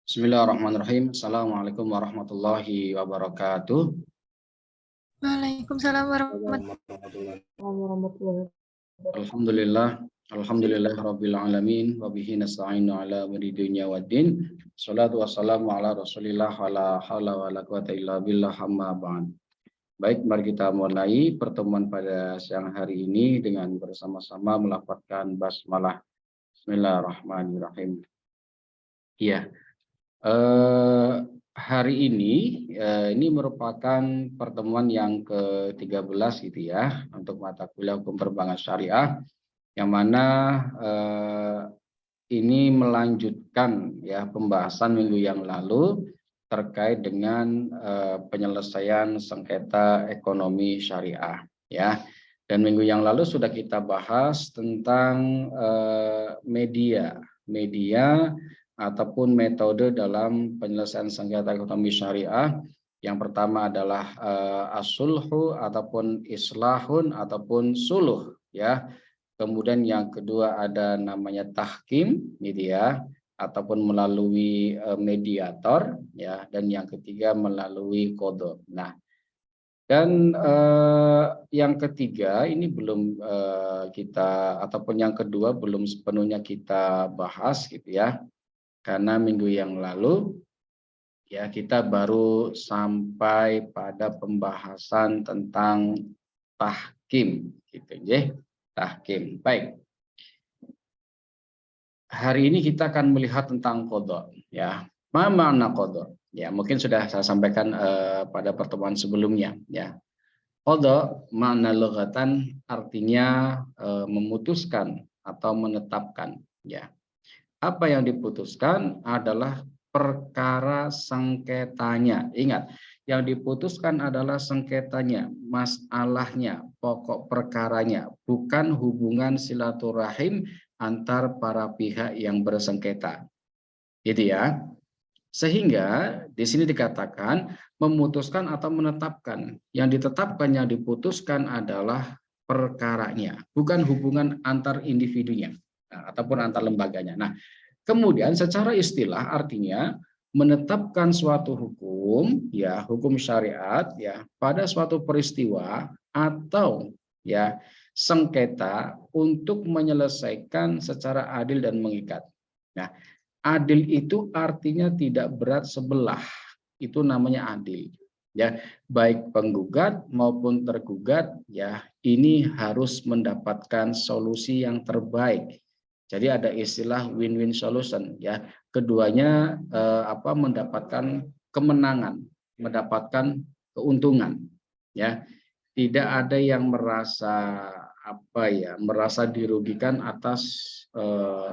Bismillahirrahmanirrahim. Assalamualaikum warahmatullahi wabarakatuh. Waalaikumsalam warahmatullahi wabarakatuh. Alhamdulillah, alhamdulillahirabbil alamin wa bihi nasta'inu ala umuri dunya waddin. Shalatu wassalamu ala Rasulillah wala haula wala quwata illa billah amma ba'd. Baik, mari kita mulai pertemuan pada siang hari ini dengan bersama-sama melafadzkan basmalah. Bismillahirrahmanirrahim. Iya. Hari ini merupakan pertemuan yang ke-13 gitu ya untuk mata kuliah hukum perbankan syariah, yang mana ini melanjutkan ya pembahasan minggu yang lalu terkait dengan penyelesaian sengketa ekonomi syariah ya. Dan minggu yang lalu sudah kita bahas tentang media ataupun metode dalam penyelesaian sengketa ekonomi syariah. Yang pertama adalah as-sulhu ataupun islahun ataupun suluh ya. Kemudian yang kedua ada namanya tahkim gitu ya, ataupun melalui mediator ya, dan yang ketiga melalui qadha. Nah, dan yang ketiga ini belum kita, ataupun yang kedua belum sepenuhnya kita bahas gitu ya. Karena minggu yang lalu ya kita baru sampai pada pembahasan tentang tahkim gitu ya. Tahkim. Baik. Hari ini kita akan melihat tentang qadha ya. Ma makna qadha? Ya, mungkin sudah saya sampaikan pada pertemuan sebelumnya ya. Qadha makna lughatan artinya memutuskan atau menetapkan ya. Apa yang diputuskan adalah perkara sengketanya. Ingat, yang diputuskan adalah sengketanya, masalahnya, pokok perkaranya, bukan hubungan silaturahim antar para pihak yang bersengketa. Gitu ya. Sehingga di sini dikatakan memutuskan atau menetapkan. Yang ditetapkan, yang diputuskan adalah perkaranya, bukan hubungan antar individunya. Nah, ataupun antar lembaganya. Nah, kemudian secara istilah artinya menetapkan suatu hukum ya, hukum syariat ya pada suatu peristiwa atau ya sengketa untuk menyelesaikan secara adil dan mengikat. Nah, adil itu artinya tidak berat sebelah. Itu namanya adil. Ya, baik penggugat maupun tergugat ya ini harus mendapatkan solusi yang terbaik. Jadi ada istilah win-win solution ya. Keduanya mendapatkan kemenangan, mendapatkan keuntungan ya. Tidak ada yang merasa merasa dirugikan atas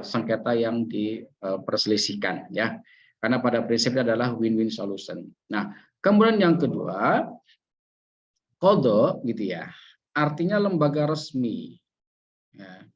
sengketa yang diperselisihkan ya. Karena pada prinsipnya adalah win-win solution. Nah, kemudian yang kedua, qadha gitu ya. Artinya lembaga resmi. Ya.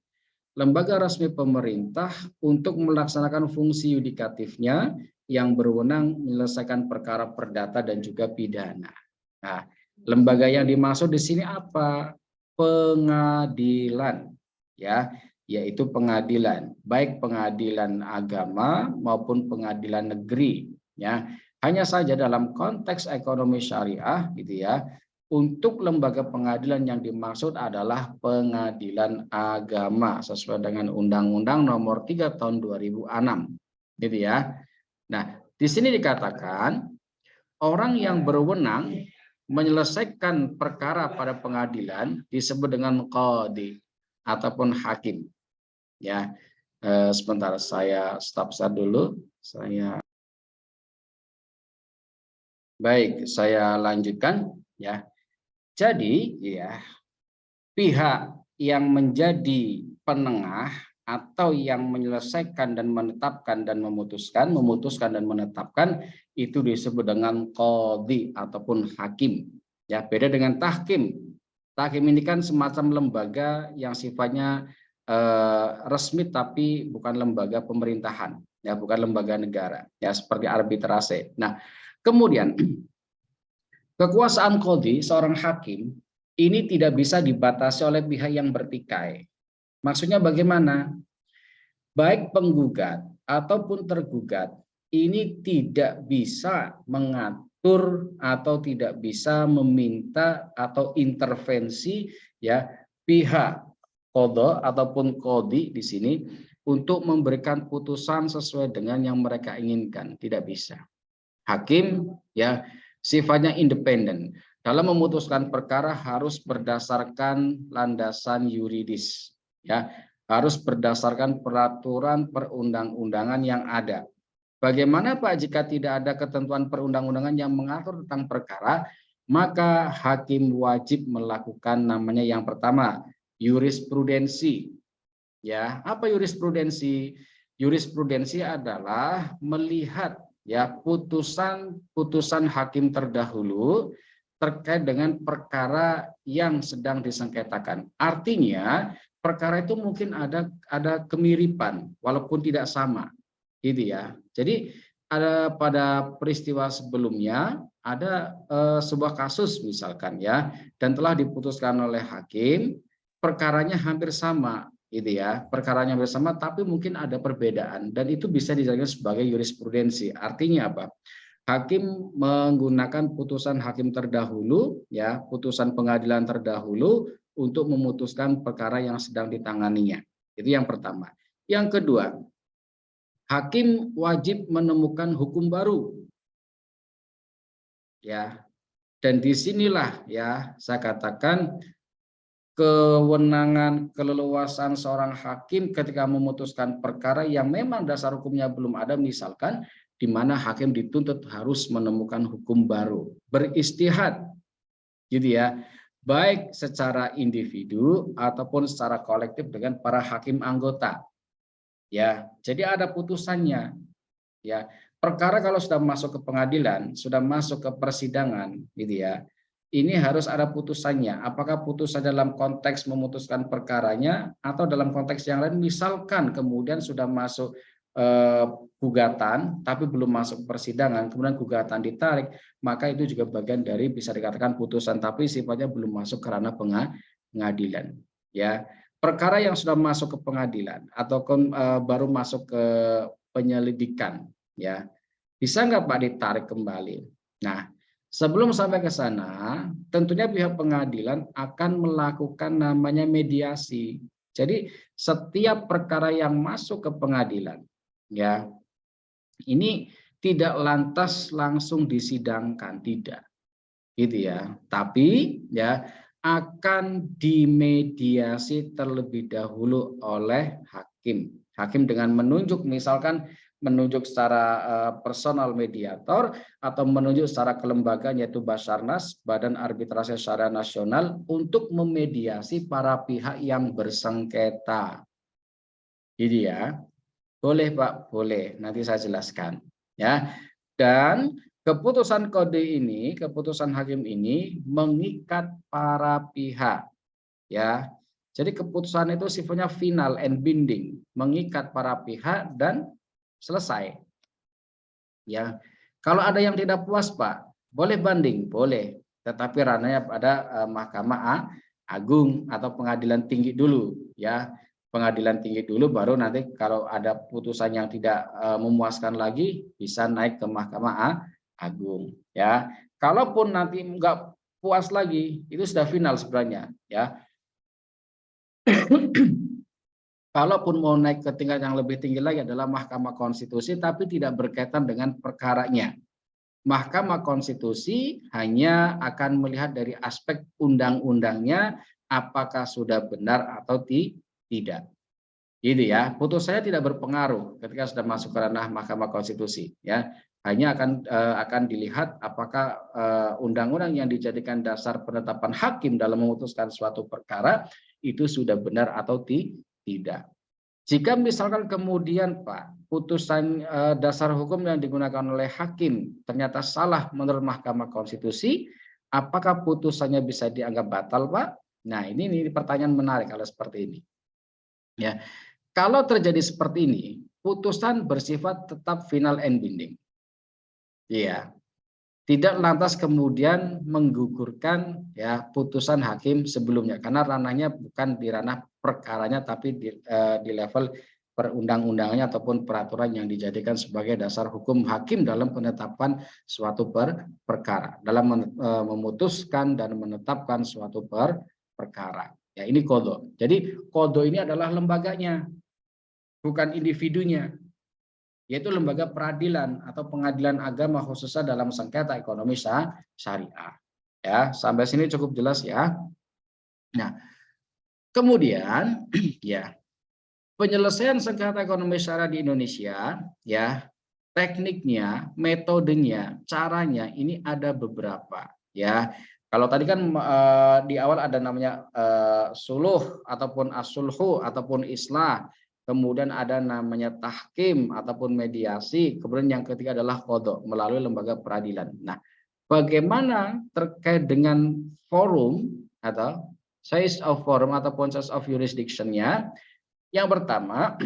Lembaga resmi pemerintah untuk melaksanakan fungsi yudikatifnya yang berwenang menyelesaikan perkara perdata dan juga pidana. Nah, lembaga yang dimaksud di sini apa? Pengadilan, ya, yaitu pengadilan, baik pengadilan agama maupun pengadilan negeri, ya. Hanya saja dalam konteks ekonomi syariah, gitu ya. Untuk lembaga pengadilan yang dimaksud adalah pengadilan agama sesuai dengan Undang-Undang Nomor 3 Tahun 2006, gitu ya. Nah, di sini dikatakan orang yang berwenang menyelesaikan perkara pada pengadilan disebut dengan qadhi ataupun hakim. Ya, sebentar saya stop dulu. Saya lanjutkan ya. Jadi ya, pihak yang menjadi penengah atau yang menyelesaikan dan menetapkan dan memutuskan dan menetapkan itu disebut dengan qadhi ataupun hakim. Ya, beda dengan tahkim. Tahkim ini kan semacam lembaga yang sifatnya resmi tapi bukan lembaga pemerintahan, ya, bukan lembaga negara, ya, seperti arbitrase. Nah, kemudian kekuasaan qadhi, seorang hakim, ini tidak bisa dibatasi oleh pihak yang bertikai. Maksudnya bagaimana? Baik penggugat ataupun tergugat ini tidak bisa mengatur atau tidak bisa meminta atau intervensi ya pihak qadha ataupun qadhi di sini untuk memberikan putusan sesuai dengan yang mereka inginkan, tidak bisa. Hakim ya sifatnya independen. Dalam memutuskan perkara harus berdasarkan landasan yuridis, ya, harus berdasarkan peraturan perundang-undangan yang ada. Bagaimana Pak jika tidak ada ketentuan perundang-undangan yang mengatur tentang perkara, maka hakim wajib melakukan namanya yang pertama, jurisprudensi. Ya, apa jurisprudensi? Jurisprudensi adalah melihat ya putusan hakim terdahulu terkait dengan perkara yang sedang disengketakan. Artinya perkara itu mungkin ada kemiripan walaupun tidak sama, gitu ya. Jadi ada pada peristiwa sebelumnya ada sebuah kasus misalkan ya, dan telah diputuskan oleh hakim, perkaranya hampir sama, gitu ya, perkaranya bersama tapi mungkin ada perbedaan dan itu bisa dijadikan sebagai jurisprudensi. Artinya apa? Hakim menggunakan putusan hakim terdahulu ya, putusan pengadilan terdahulu untuk memutuskan perkara yang sedang ditanganinya. Itu yang pertama. Yang kedua, hakim wajib menemukan hukum baru. Ya. Dan disinilah ya saya katakan kewenangan keleluasan seorang hakim ketika memutuskan perkara yang memang dasar hukumnya belum ada, misalkan di mana hakim dituntut harus menemukan hukum baru, beristihad, gitu ya, baik secara individu ataupun secara kolektif dengan para hakim anggota. Ya, jadi ada putusannya. Ya, perkara kalau sudah masuk ke pengadilan, sudah masuk ke persidangan, gitu ya. Ini harus ada putusannya. Apakah putusan dalam konteks memutuskan perkaranya atau dalam konteks yang lain, misalkan kemudian sudah masuk gugatan tapi belum masuk persidangan, kemudian gugatan ditarik, maka itu juga bagian dari bisa dikatakan putusan tapi sifatnya belum masuk ke ranah pengadilan. Ya, perkara yang sudah masuk ke pengadilan atau baru masuk ke penyelidikan, ya bisa nggak Pak ditarik kembali? Nah, sebelum sampai ke sana, tentunya pihak pengadilan akan melakukan namanya mediasi. Jadi setiap perkara yang masuk ke pengadilan, ya, ini tidak lantas langsung disidangkan, tidak, gitu ya. Tapi ya akan dimediasi terlebih dahulu oleh hakim. Hakim dengan menunjuk, misalkan menunjuk secara personal mediator atau menunjuk secara kelembagaan yaitu Basarnas, Badan Arbitrase Syariah Nasional, untuk memediasi para pihak yang bersengketa. Jadi ya, boleh Pak, boleh. Nanti saya jelaskan. Ya, dan keputusan kode ini, keputusan hakim ini mengikat para pihak. Ya, jadi keputusan itu sifatnya final and binding, mengikat para pihak dan selesai. Ya, kalau ada yang tidak puas Pak, boleh banding, boleh. Tetapi ranahnya pada Mahkamah Agung atau pengadilan tinggi dulu, ya. Pengadilan tinggi dulu, baru nanti kalau ada putusan yang tidak memuaskan lagi bisa naik ke Mahkamah Agung, ya. Kalaupun nanti enggak puas lagi, itu sudah final sebenarnya, ya. Kalaupun mau naik ke tingkat yang lebih tinggi lagi adalah Mahkamah Konstitusi, tapi tidak berkaitan dengan perkaranya. Mahkamah Konstitusi hanya akan melihat dari aspek undang-undangnya apakah sudah benar atau tidak. Gitu ya. Putusannya tidak berpengaruh ketika sudah masuk ke ranah Mahkamah Konstitusi, ya. Hanya akan dilihat apakah undang-undang yang dijadikan dasar penetapan hakim dalam memutuskan suatu perkara itu sudah benar atau tidak. Jika misalkan kemudian Pak, putusan dasar hukum yang digunakan oleh hakim ternyata salah menurut Mahkamah Konstitusi, apakah putusannya bisa dianggap batal Pak? Nah, ini pertanyaan menarik kalau seperti ini. Ya, kalau terjadi seperti ini, putusan bersifat tetap final and binding. Iya, tidak lantas kemudian menggugurkan ya putusan hakim sebelumnya, karena ranahnya bukan di ranah perkaranya tapi di level perundang-undangannya ataupun peraturan yang dijadikan sebagai dasar hukum hakim dalam penetapan suatu perkara, dalam memutuskan dan menetapkan suatu perkara. Ya, ini qadha. Jadi qadha ini adalah lembaganya, bukan individunya, yaitu lembaga peradilan atau pengadilan agama khususnya dalam sengketa ekonomi syariah. Ya, sampai sini cukup jelas ya. Nah, kemudian ya, penyelesaian sengketa ekonomi syariah di Indonesia, ya, tekniknya, metodenya, caranya ini ada beberapa, ya. Kalau tadi kan di awal ada namanya suluh ataupun asulhu ataupun islah, kemudian ada namanya tahkim ataupun mediasi, kemudian yang ketiga adalah qadha melalui lembaga peradilan. Nah, bagaimana terkait dengan forum atau size of forum ataupun size of jurisdiction-nya? Yang pertama,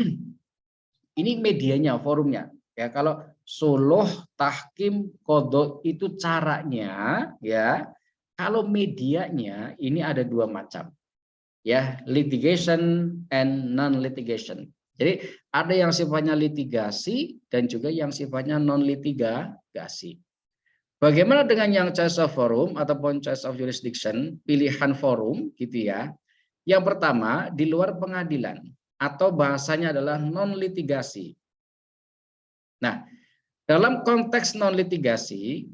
ini medianya, forumnya. Ya, kalau suluh, tahkim, qadha itu caranya, ya. Kalau medianya ini ada dua macam. Ya, litigation and non litigation. Jadi ada yang sifatnya litigasi dan juga yang sifatnya non litigasi. Bagaimana dengan yang choice of forum ataupun choice of jurisdiction, pilihan forum gitu ya. Yang pertama, di luar pengadilan atau bahasanya adalah non litigasi. Nah, dalam konteks non litigasi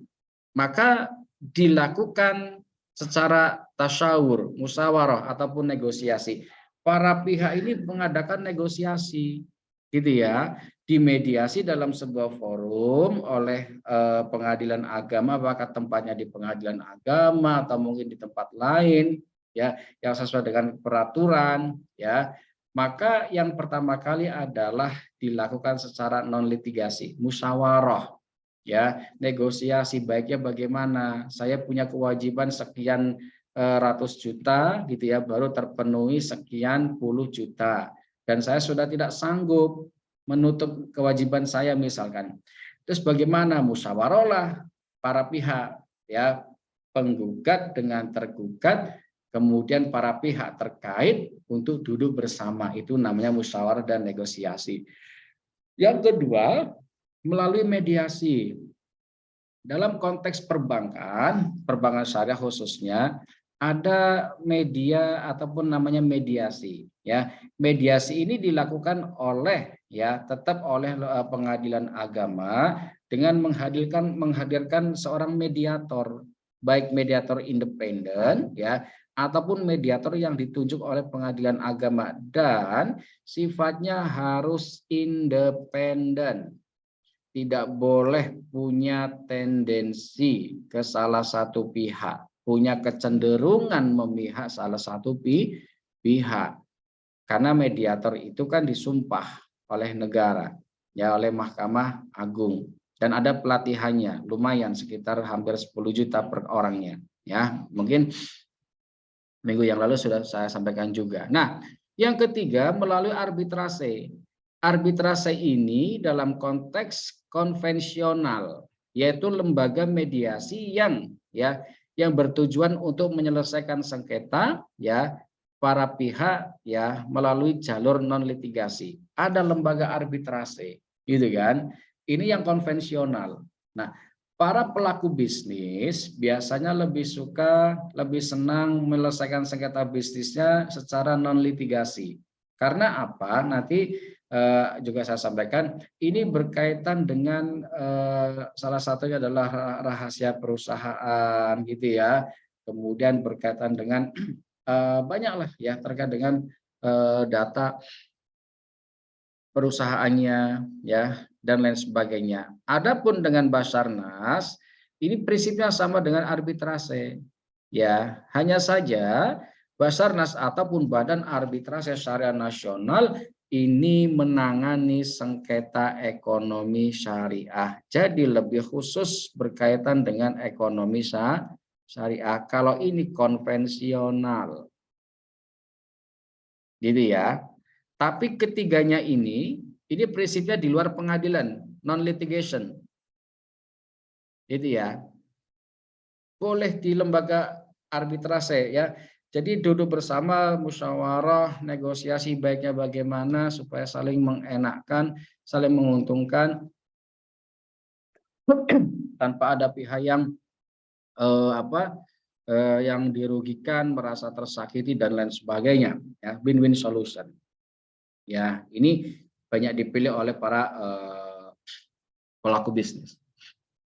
maka dilakukan secara tasyawur, musyawarah ataupun negosiasi. Para pihak ini mengadakan negosiasi gitu ya, dimediasi dalam sebuah forum oleh pengadilan agama, apakah tempatnya di pengadilan agama atau mungkin di tempat lain ya, yang sesuai dengan peraturan ya. Maka yang pertama kali adalah dilakukan secara non litigasi, musyawarah ya, negosiasi baiknya bagaimana, saya punya kewajiban sekian ratus juta gitu ya, baru terpenuhi sekian puluh juta dan saya sudah tidak sanggup menutup kewajiban saya misalkan. Terus bagaimana? Musyawarahlah para pihak ya, penggugat dengan tergugat, kemudian para pihak terkait untuk duduk bersama, itu namanya musyawarah dan negosiasi. Yang kedua, melalui mediasi. Dalam konteks perbankan syariah khususnya, ada media ataupun namanya mediasi ya. Mediasi ini dilakukan oleh ya, tetap oleh pengadilan agama dengan menghadirkan seorang mediator, baik mediator independen ya ataupun mediator yang ditunjuk oleh pengadilan agama, dan sifatnya harus independen. Tidak boleh punya tendensi ke salah satu pihak, punya kecenderungan memihak salah satu pihak. Karena mediator itu kan disumpah oleh negara, ya, oleh Mahkamah Agung, dan ada pelatihannya, lumayan sekitar hampir 10 juta per orangnya, ya. Mungkin minggu yang lalu sudah saya sampaikan juga. Nah, yang ketiga melalui arbitrase. Arbitrase ini dalam konteks konvensional, yaitu lembaga mediasi yang bertujuan untuk menyelesaikan sengketa ya para pihak ya melalui jalur non litigasi. Ada lembaga arbitrase, gitu kan? Ini yang konvensional. Nah, para pelaku bisnis biasanya lebih senang menyelesaikan sengketa bisnisnya secara non litigasi. Karena apa? Nanti juga saya sampaikan, ini berkaitan dengan salah satunya adalah rahasia perusahaan gitu ya. Kemudian berkaitan dengan banyaklah ya terkait dengan data perusahaannya ya dan lain sebagainya. Adapun dengan Basarnas, ini prinsipnya sama dengan arbitrase. Ya, hanya saja Basarnas ataupun Badan Arbitrase Syariah Nasional ini menangani sengketa ekonomi syariah. Jadi lebih khusus berkaitan dengan ekonomi syariah. Kalau ini konvensional. Gitu ya. Tapi ketiganya ini prinsipnya di luar pengadilan, non litigation. Gitu ya. Boleh di lembaga arbitrase ya. Jadi duduk bersama, musyawarah, negosiasi baiknya bagaimana supaya saling mengenakkan, saling menguntungkan tanpa ada pihak yang yang dirugikan, merasa tersakiti dan lain sebagainya. Ya, win-win solution. Ya, ini banyak dipilih oleh para pelaku bisnis.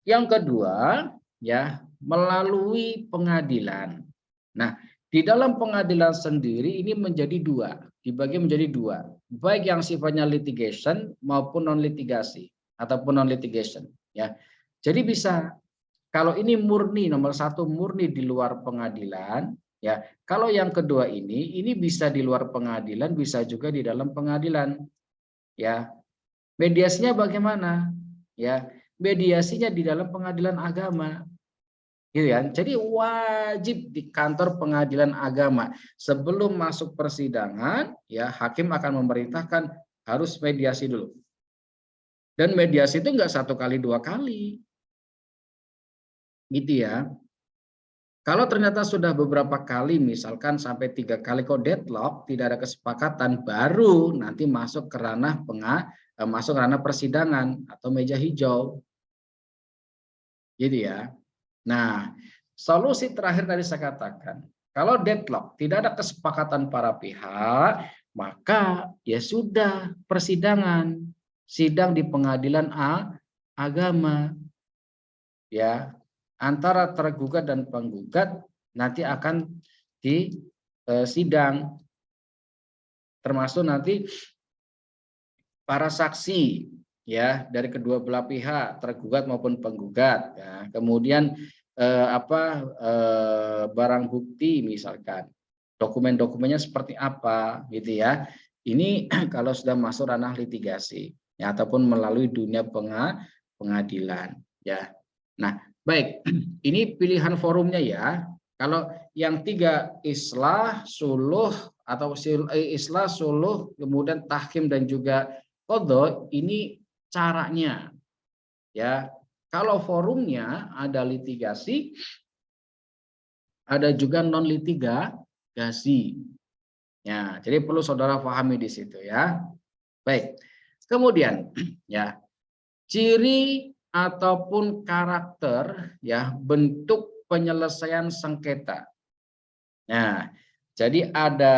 Yang kedua, ya, melalui pengadilan. Nah, di dalam pengadilan sendiri ini menjadi dua, dibagi menjadi dua, baik yang sifatnya litigation maupun non litigasi ataupun non litigation. Ya, jadi bisa kalau ini murni nomor satu murni di luar pengadilan, ya. Kalau yang kedua ini bisa di luar pengadilan, bisa juga di dalam pengadilan, ya. Mediasinya bagaimana? Ya, mediasinya di dalam pengadilan agama, gitu ya. Jadi wajib di kantor pengadilan agama sebelum masuk persidangan, ya hakim akan memerintahkan harus mediasi dulu. Dan mediasi itu enggak 1 kali 2 kali, gitu ya. Kalau ternyata sudah beberapa kali, misalkan sampai 3 kali kok deadlock, tidak ada kesepakatan, baru nanti masuk ke ranah persidangan atau meja hijau, gitu ya. Nah, solusi terakhir tadi saya katakan, kalau deadlock, tidak ada kesepakatan para pihak, maka ya sudah persidangan, sidang di pengadilan agama, ya. Antara tergugat dan penggugat nanti akan di sidang, termasuk nanti para saksi, ya, dari kedua belah pihak, tergugat maupun penggugat, ya. Kemudian barang bukti, misalkan dokumen-dokumennya seperti apa, gitu ya. Ini kalau sudah masuk ranah litigasi, ya, ataupun melalui dunia pengadilan, ya. Nah, baik, ini pilihan forumnya ya. Kalau yang 3 islah, suluh atau islah, suluh, kemudian tahkim dan juga qadha, ini caranya, ya. Kalau forumnya ada litigasi, ada juga non litigasi. Ya, jadi perlu saudara pahami di situ ya. Baik. Kemudian ya, ciri ataupun karakter, ya, bentuk penyelesaian sengketa. Nah, jadi ada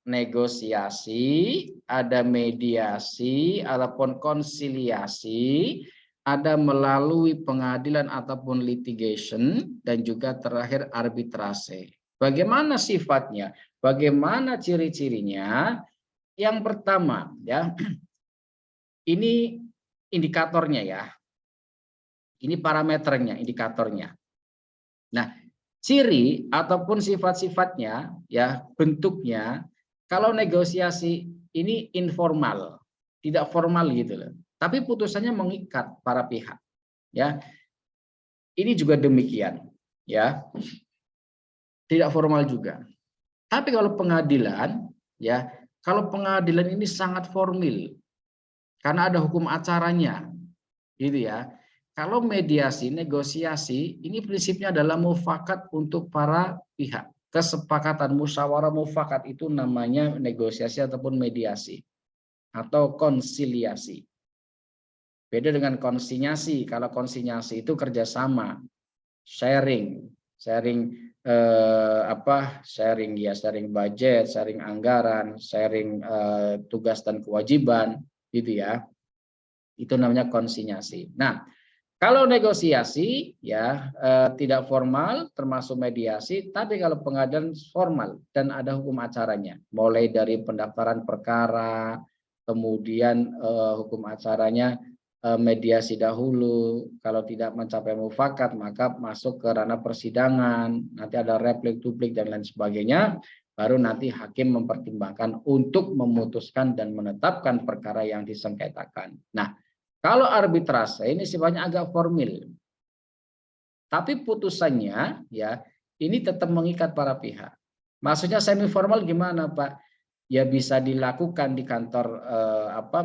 negosiasi, ada mediasi ataupun konsiliasi, ada melalui pengadilan ataupun litigation, dan juga terakhir arbitrase. Bagaimana sifatnya? Bagaimana ciri-cirinya? Yang pertama, ya, ini indikatornya ya. Ini parameternya, indikatornya. Nah, ciri ataupun sifat-sifatnya, ya, bentuknya, kalau negosiasi ini informal, tidak formal gitu loh. Tapi putusannya mengikat para pihak, ya. Ini juga demikian, ya. Tidak formal juga. Tapi kalau pengadilan, ya, kalau pengadilan ini sangat formal karena ada hukum acaranya, gitu ya. Kalau mediasi, negosiasi, ini prinsipnya adalah mufakat untuk para pihak. Kesepakatan, musyawarah mufakat itu namanya negosiasi ataupun mediasi atau konsiliasi. Beda dengan konsinyasi. Kalau konsinyasi itu kerjasama, sharing sharing budget, sharing anggaran, sharing tugas dan kewajiban, gitu ya. Itu namanya konsinyasi. Nah, kalau negosiasi, ya, tidak formal termasuk mediasi, tapi kalau pengadilan formal dan ada hukum acaranya, mulai dari pendaftaran perkara, kemudian hukum acaranya mediasi dahulu, kalau tidak mencapai mufakat maka masuk ke ranah persidangan, nanti ada replik, duplik dan lain sebagainya, baru nanti hakim mempertimbangkan untuk memutuskan dan menetapkan perkara yang disengketakan. Nah, kalau arbitrase ini sifatnya agak formal, tapi putusannya, ya, ini tetap mengikat para pihak. Maksudnya semi formal gimana, Pak? Ya bisa dilakukan di kantor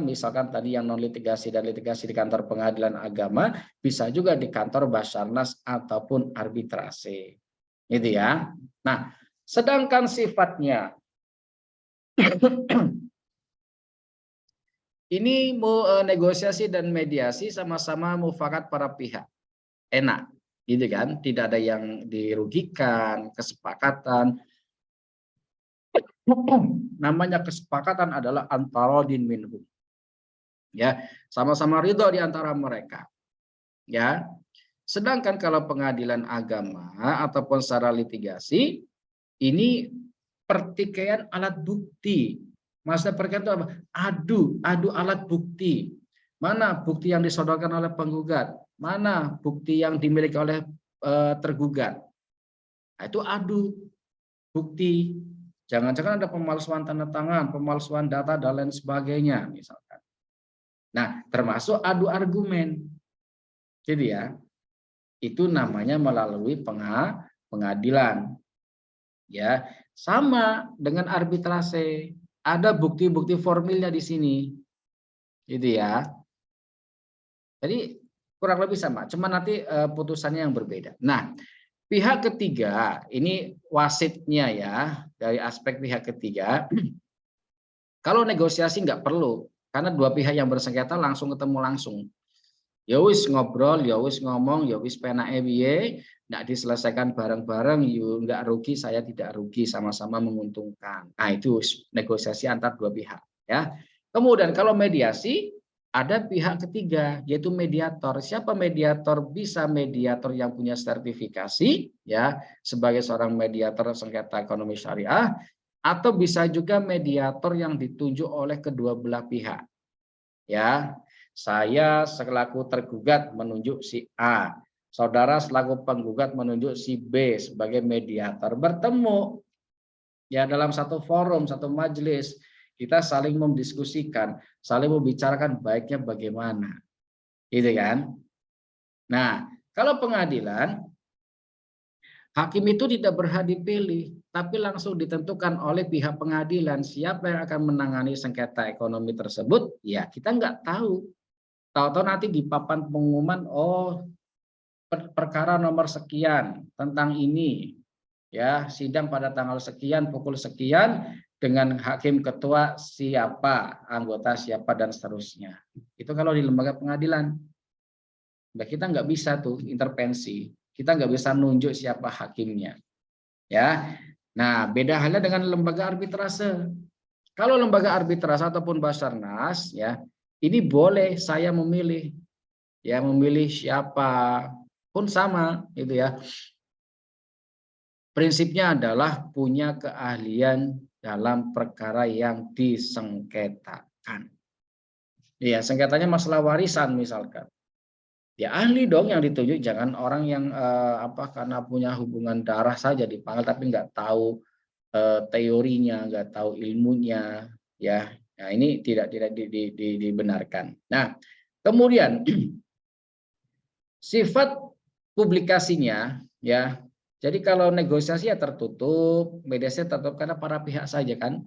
misalkan tadi yang non litigasi dan litigasi di kantor pengadilan agama, bisa juga di kantor Basarnas ataupun arbitrase, gitu ya. Nah, Sedangkan sifatnya ini negosiasi dan mediasi sama-sama mufakat para pihak. Enak, gitu kan? Tidak ada yang dirugikan, kesepakatan. Namanya kesepakatan adalah antarodin minhum. Ya, sama-sama ridho di antara mereka. Ya. Sedangkan kalau pengadilan agama ataupun secara litigasi ini pertikaian alat bukti. Maksudnya pertikaian itu apa? Adu alat bukti. Mana bukti yang disodorkan oleh penggugat? Mana bukti yang dimiliki oleh tergugat? Nah, itu adu bukti. Jangan-jangan ada pemalsuan tanda tangan, pemalsuan data dan lain sebagainya misalkan. Nah, termasuk adu argumen. Jadi ya, itu namanya melalui pengadilan. Ya, sama dengan arbitrase. Ada bukti-bukti formilnya di sini. Gitu ya. Jadi kurang lebih sama, cuma nanti putusannya yang berbeda. Nah, pihak ketiga, ini wasitnya ya, dari aspek pihak ketiga. Kalau negosiasi nggak perlu, karena dua pihak yang bersengketa langsung ketemu langsung. Ya wis ngobrol, ya wis ngomong, ya wis penake piye, nggak diselesaikan bareng-bareng, you nggak rugi, saya tidak rugi, sama-sama menguntungkan. Nah, itu negosiasi antar dua pihak, ya. Kemudian kalau mediasi ada pihak ketiga, yaitu mediator. Siapa mediator? Bisa mediator yang punya sertifikasi, ya, sebagai seorang mediator sengketa ekonomi syariah, atau bisa juga mediator yang ditunjuk oleh kedua belah pihak. Ya, saya selaku tergugat menunjuk si A, saudara selaku penggugat menunjuk si B sebagai mediator. Bertemu ya dalam satu forum, satu majelis, kita saling mendiskusikan, saling membicarakan baiknya bagaimana, gitu kan? Nah, kalau pengadilan, hakim itu tidak berhak dipilih, tapi langsung ditentukan oleh pihak pengadilan siapa yang akan menangani sengketa ekonomi tersebut. Ya, kita nggak tahu. Tahu-tahu nanti di papan pengumuman, oh perkara nomor sekian tentang ini, ya sidang pada tanggal sekian pukul sekian dengan hakim ketua siapa, anggota siapa dan seterusnya. Itu kalau di lembaga pengadilan. Nah, kita nggak bisa tuh intervensi, kita nggak bisa nunjuk siapa hakimnya, ya. Nah, beda halnya dengan lembaga arbitrase. Kalau lembaga arbitrase ataupun Basarnas, ya ini boleh saya memilih. Ya, memilih siapa pun sama itu ya. Prinsipnya adalah punya keahlian dalam perkara yang disengketakan. Ya, sengketanya masalah warisan misalkan. Ya ahli dong yang ditunjuk, jangan orang yang karena punya hubungan darah saja dipanggil tapi nggak tahu teorinya, nggak tahu ilmunya, ya. Nah, ini tidak dibenarkan. Nah, kemudian sifat publikasinya, ya. Jadi kalau negosiasi ya tertutup, mediasi tertutup karena para pihak saja kan.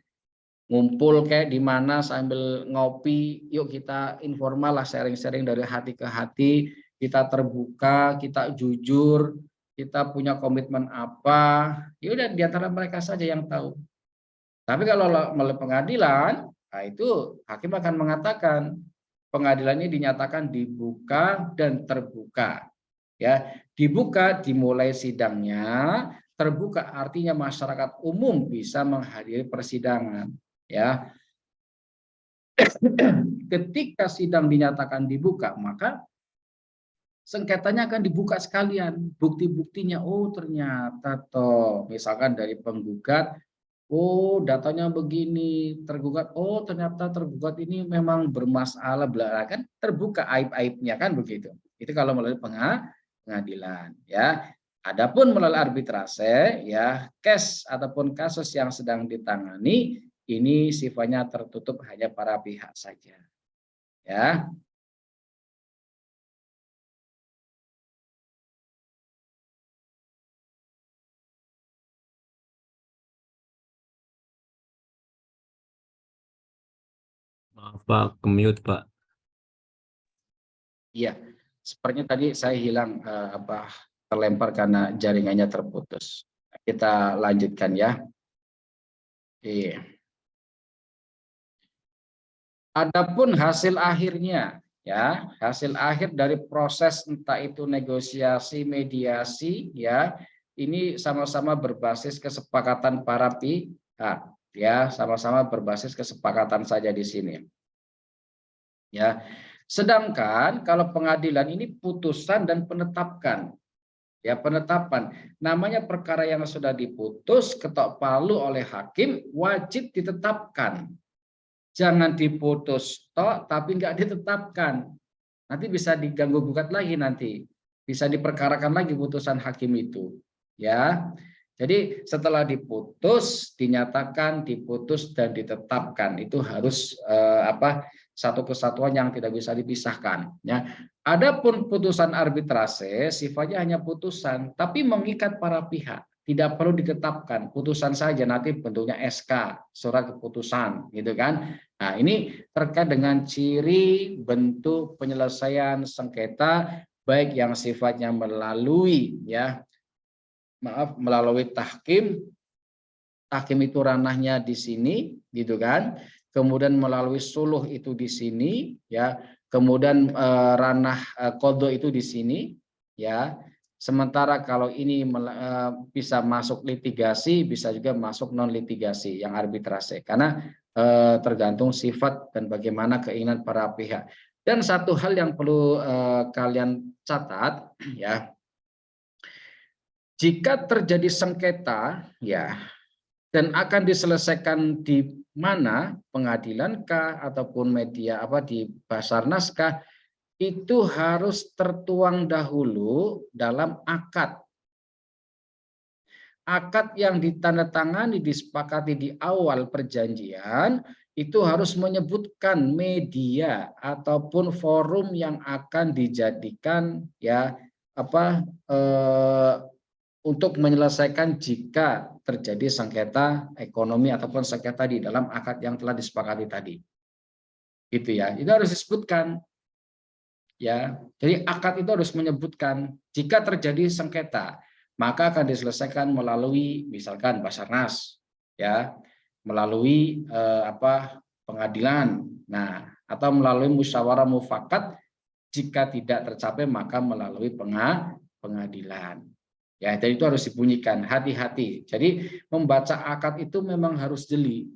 Ngumpul kayak di mana sambil ngopi, yuk kita informal lah, sharing-sharing dari hati ke hati, kita terbuka, kita jujur, kita punya komitmen apa, ya udah di antara mereka saja yang tahu. Tapi kalau melalui pengadilan, nah itu hakim akan mengatakan pengadilan ini dinyatakan dibuka dan terbuka. Ya, dibuka dimulai sidangnya, terbuka artinya masyarakat umum bisa menghadiri persidangan. Ya, ketika sidang dinyatakan dibuka, maka sengketanya akan dibuka sekalian, bukti-buktinya. Oh ternyata toh, misalkan dari penggugat, oh datanya begini, tergugat, oh ternyata tergugat ini memang bermasalah, kan terbuka aib-aibnya kan begitu. Itu kalau melalui pengadilan, ya. Adapun melalui arbitrase, ya case ataupun kasus yang sedang ditangani ini sifatnya tertutup hanya para pihak saja, ya. Maaf Pak, ke-mute Pak. Iya, sepertinya tadi saya hilang terlempar karena jaringannya terputus. Kita lanjutkan ya. Oke. Adapun hasil akhirnya, ya, hasil akhir dari proses entah itu negosiasi, mediasi, ya, ini sama-sama berbasis kesepakatan para pihak, ya, sama-sama berbasis kesepakatan saja di sini, ya. Sedangkan kalau pengadilan ini putusan dan penetapan, ya, penetapan. Namanya perkara yang sudah diputus ketok palu oleh hakim wajib ditetapkan. Jangan diputus tok tapi nggak ditetapkan. Nanti bisa diganggu gugat lagi nanti. Bisa diperkarakan lagi putusan hakim itu. Ya. Jadi setelah diputus, dinyatakan, diputus dan ditetapkan itu harus satu kesatuan yang tidak bisa dipisahkan. Ya. Adapun putusan arbitrase sifatnya hanya putusan, tapi mengikat para pihak. Tidak perlu ditetapkan, putusan saja nanti bentuknya SK, surat keputusan, gitu kan. Nah, ini terkait dengan ciri bentuk penyelesaian sengketa baik yang sifatnya melalui melalui tahkim. Tahkim itu ranahnya di sini, gitu kan. Kemudian melalui suluh itu di sini, ya. Kemudian ranah qadha itu di sini, ya. Sementara kalau ini bisa masuk litigasi, bisa juga masuk non litigasi yang arbitrase, karena tergantung sifat dan bagaimana keinginan para pihak. Dan satu hal yang perlu kalian catat, ya, jika terjadi sengketa, ya, dan akan diselesaikan di mana, pengadilan kah ataupun media di Basarnas kah, itu harus tertuang dahulu dalam akad. Akad yang ditandatangani disepakati di awal perjanjian itu harus menyebutkan media ataupun forum yang akan dijadikan untuk menyelesaikan jika terjadi sengketa ekonomi ataupun sengketa di dalam akad yang telah disepakati tadi. Gitu ya. Itu harus disebutkan. Ya, jadi akad itu harus menyebutkan jika terjadi sengketa, maka akan diselesaikan melalui misalkan Basarnas, ya, melalui pengadilan, nah, atau melalui musyawarah mufakat. Jika tidak tercapai maka melalui pengadilan. Ya, jadi itu harus dibunyikan, hati-hati. Jadi membaca akad itu memang harus jeli.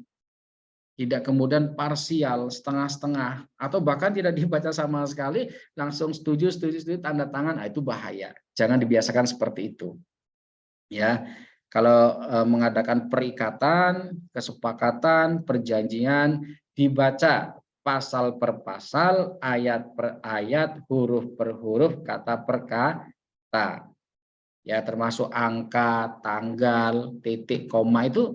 Tidak kemudian parsial, setengah-setengah, atau bahkan tidak dibaca sama sekali, langsung setuju, tanda tangan, itu bahaya. Jangan dibiasakan seperti itu. Ya, kalau mengadakan perikatan, kesepakatan, perjanjian, dibaca pasal per pasal, ayat per ayat, huruf per huruf, kata per kata. Ya, termasuk angka, tanggal, titik, koma itu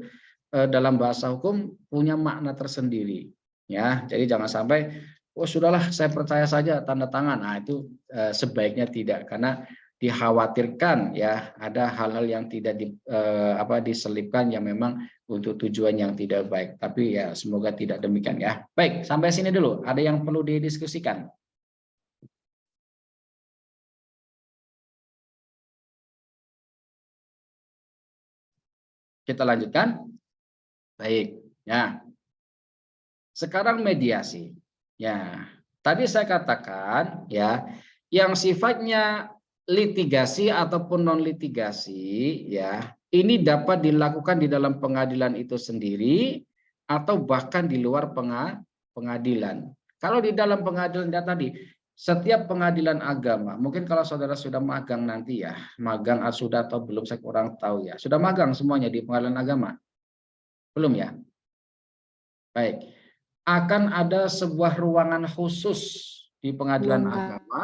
dalam bahasa hukum punya makna tersendiri, ya. Jadi jangan sampai sudahlah saya percaya saja tanda tangan. Nah, itu sebaiknya tidak, karena dikhawatirkan ya ada hal-hal yang tidak diselipkan yang memang untuk tujuan yang tidak baik. Tapi ya semoga tidak demikian ya. Baik, sampai sini dulu. Ada yang perlu didiskusikan? Kita lanjutkan. Baik, ya. Sekarang mediasi. Ya, tadi saya katakan ya, yang sifatnya litigasi ataupun non litigasi ya, ini dapat dilakukan di dalam pengadilan itu sendiri atau bahkan di luar pengadilan. Kalau di dalam pengadilan tadi, setiap pengadilan agama, mungkin kalau saudara sudah magang nanti ya, magang sudah atau belum saya kurang tahu ya. Sudah magang semuanya di pengadilan agama? Belum ya? Baik, akan ada sebuah ruangan khusus di pengadilan Belum, Kak. agama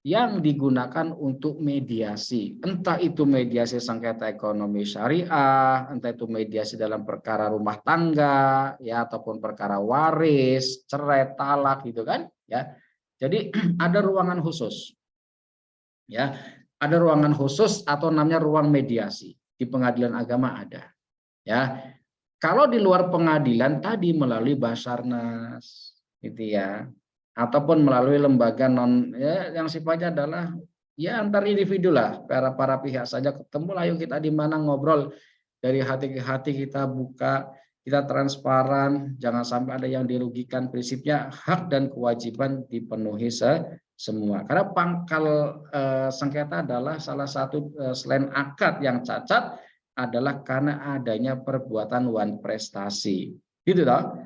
yang digunakan untuk mediasi. Entah itu mediasi sengketa ekonomi syariah, entah itu mediasi dalam perkara rumah tangga, ya, ataupun perkara waris, cerai, talak, gitu kan? Ya, jadi ada ruangan khusus, ya, ada ruangan khusus atau namanya ruang mediasi di pengadilan agama ada, ya. Kalau di luar pengadilan tadi melalui Basarnas, gitu ya, ataupun melalui lembaga non yang sifatnya adalah Ya antar individu lah, para pihak saja ketemu, ayo kita di mana ngobrol dari hati ke hati, kita buka, kita transparan, jangan sampai ada yang dirugikan. Prinsipnya hak dan kewajiban dipenuhi semua. Karena pangkal sengketa adalah salah satu selain akad yang cacat adalah karena adanya perbuatan wan prestasi. Gitu toh?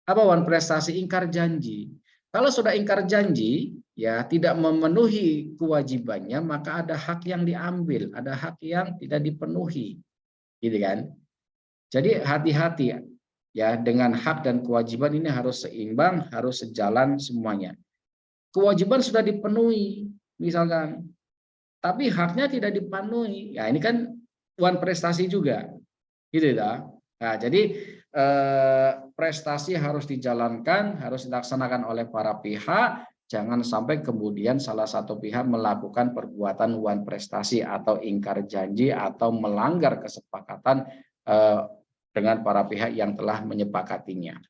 Apa wan prestasi? Ingkar janji. Kalau sudah ingkar janji, ya tidak memenuhi kewajibannya, maka ada hak yang diambil, ada hak yang tidak dipenuhi, gitu kan? Jadi hati-hati ya dengan hak dan kewajiban ini harus seimbang, harus sejalan semuanya. Kewajiban sudah dipenuhi, misalkan, tapi haknya tidak dipenuhi, ya ini kan wan prestasi juga, gitu ya. Nah, jadi prestasi harus dijalankan, harus dilaksanakan oleh para pihak. Jangan sampai kemudian salah satu pihak melakukan perbuatan wan prestasi atau ingkar janji atau melanggar kesepakatan dengan para pihak yang telah menyepakatinya.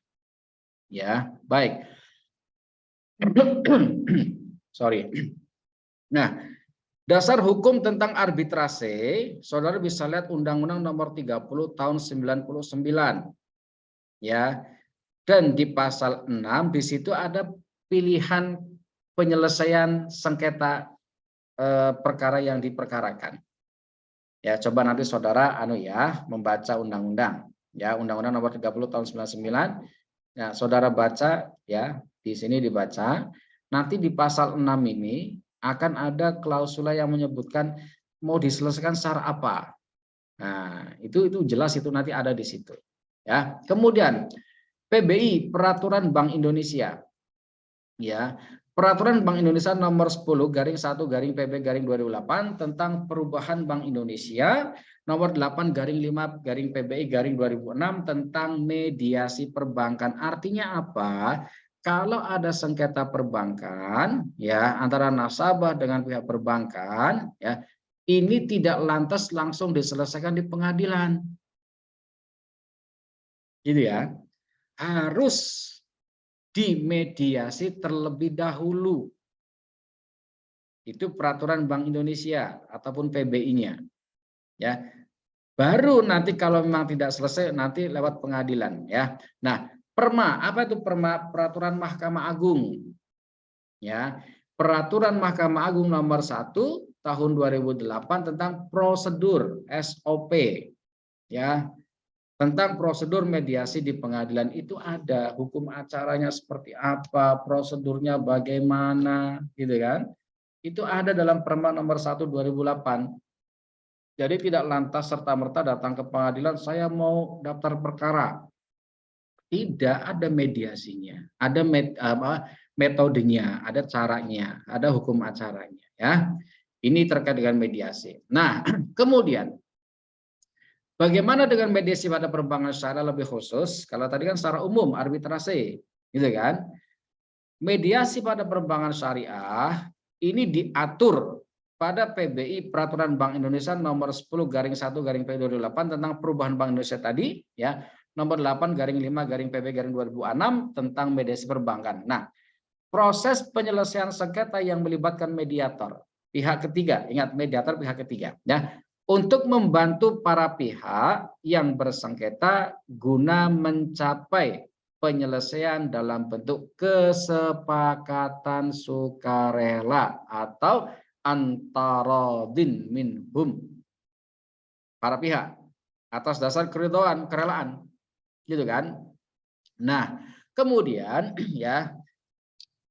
Ya, baik. Sorry. Nah, dasar hukum tentang arbitrase, saudara bisa lihat Undang-Undang Nomor 30 Tahun 99. Ya. Dan di pasal 6 di situ ada pilihan penyelesaian sengketa perkara yang diperkarakan. Ya, coba nanti saudara membaca undang-undang. Ya, Undang-Undang Nomor 30 Tahun 99. Ya, saudara baca ya, di sini dibaca. Nanti di pasal 6 ini akan ada klausula yang menyebutkan mau diselesaikan secara apa. Nah, itu jelas, itu nanti ada di situ. Ya. Kemudian PBI, Peraturan Bank Indonesia. Ya, Peraturan Bank Indonesia nomor 10/1/PB/2008 tentang perubahan Bank Indonesia, nomor 8/5/PBI/2006 tentang mediasi perbankan. Artinya apa? Kalau ada sengketa perbankan ya antara nasabah dengan pihak perbankan ya, ini tidak lantas langsung diselesaikan di pengadilan. Gitu ya. Harus dimediasi terlebih dahulu. Itu peraturan Bank Indonesia ataupun PBI-nya. Ya. Baru nanti kalau memang tidak selesai nanti lewat pengadilan ya. Nah, PERMA, apa itu PERMA? Peraturan Mahkamah Agung. Ya. Peraturan Mahkamah Agung nomor 1 tahun 2008 tentang prosedur SOP. Ya. Tentang prosedur mediasi di pengadilan itu ada hukum acaranya seperti apa, prosedurnya bagaimana, gitu kan? Itu ada dalam Perma nomor 1 2008. Jadi tidak lantas serta-merta datang ke pengadilan, saya mau daftar perkara. Tidak, ada mediasinya, ada metodenya, ada caranya, ada hukum acaranya, ya. Ini terkait dengan mediasi. Nah, kemudian bagaimana dengan mediasi pada perbankan secara lebih khusus? Kalau tadi kan secara umum arbitrase, gitu kan? Mediasi pada perbankan syariah ini diatur pada PBI Peraturan Bank Indonesia nomor 10/1/PB2008 tentang perubahan Bank Indonesia tadi, ya, nomor 8/5/PB/2006 tentang mediasi perbankan. Nah, proses penyelesaian sengketa yang melibatkan mediator pihak ketiga, ingat mediator pihak ketiga, ya, untuk membantu para pihak yang bersengketa guna mencapai penyelesaian dalam bentuk kesepakatan sukarela atau antarodin minhum, para pihak atas dasar keridhaan, kerelaan, gitu kan. Nah, kemudian ya,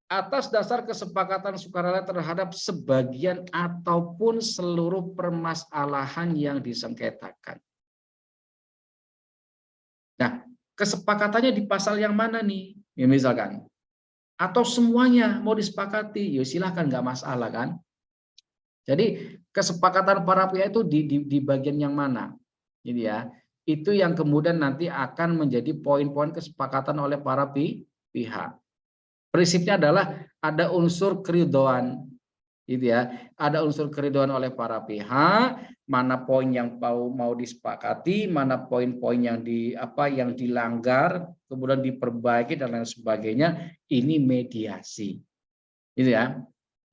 atas dasar kesepakatan sukarela terhadap sebagian ataupun seluruh permasalahan yang disengketakan. Nah, kesepakatannya di pasal yang mana nih? Ya, misalkan, atau semuanya mau disepakati, ya silahkan, nggak masalah kan? Jadi kesepakatan para pihak itu di bagian yang mana? Jadi ya, itu yang kemudian nanti akan menjadi poin-poin kesepakatan oleh para pihak. Prinsipnya adalah ada unsur keridhaan, gitu ya. Ada unsur keridhaan oleh para pihak, mana poin yang mau disepakati, mana poin-poin yang yang dilanggar, kemudian diperbaiki dan lain sebagainya. Ini mediasi, gitu ya.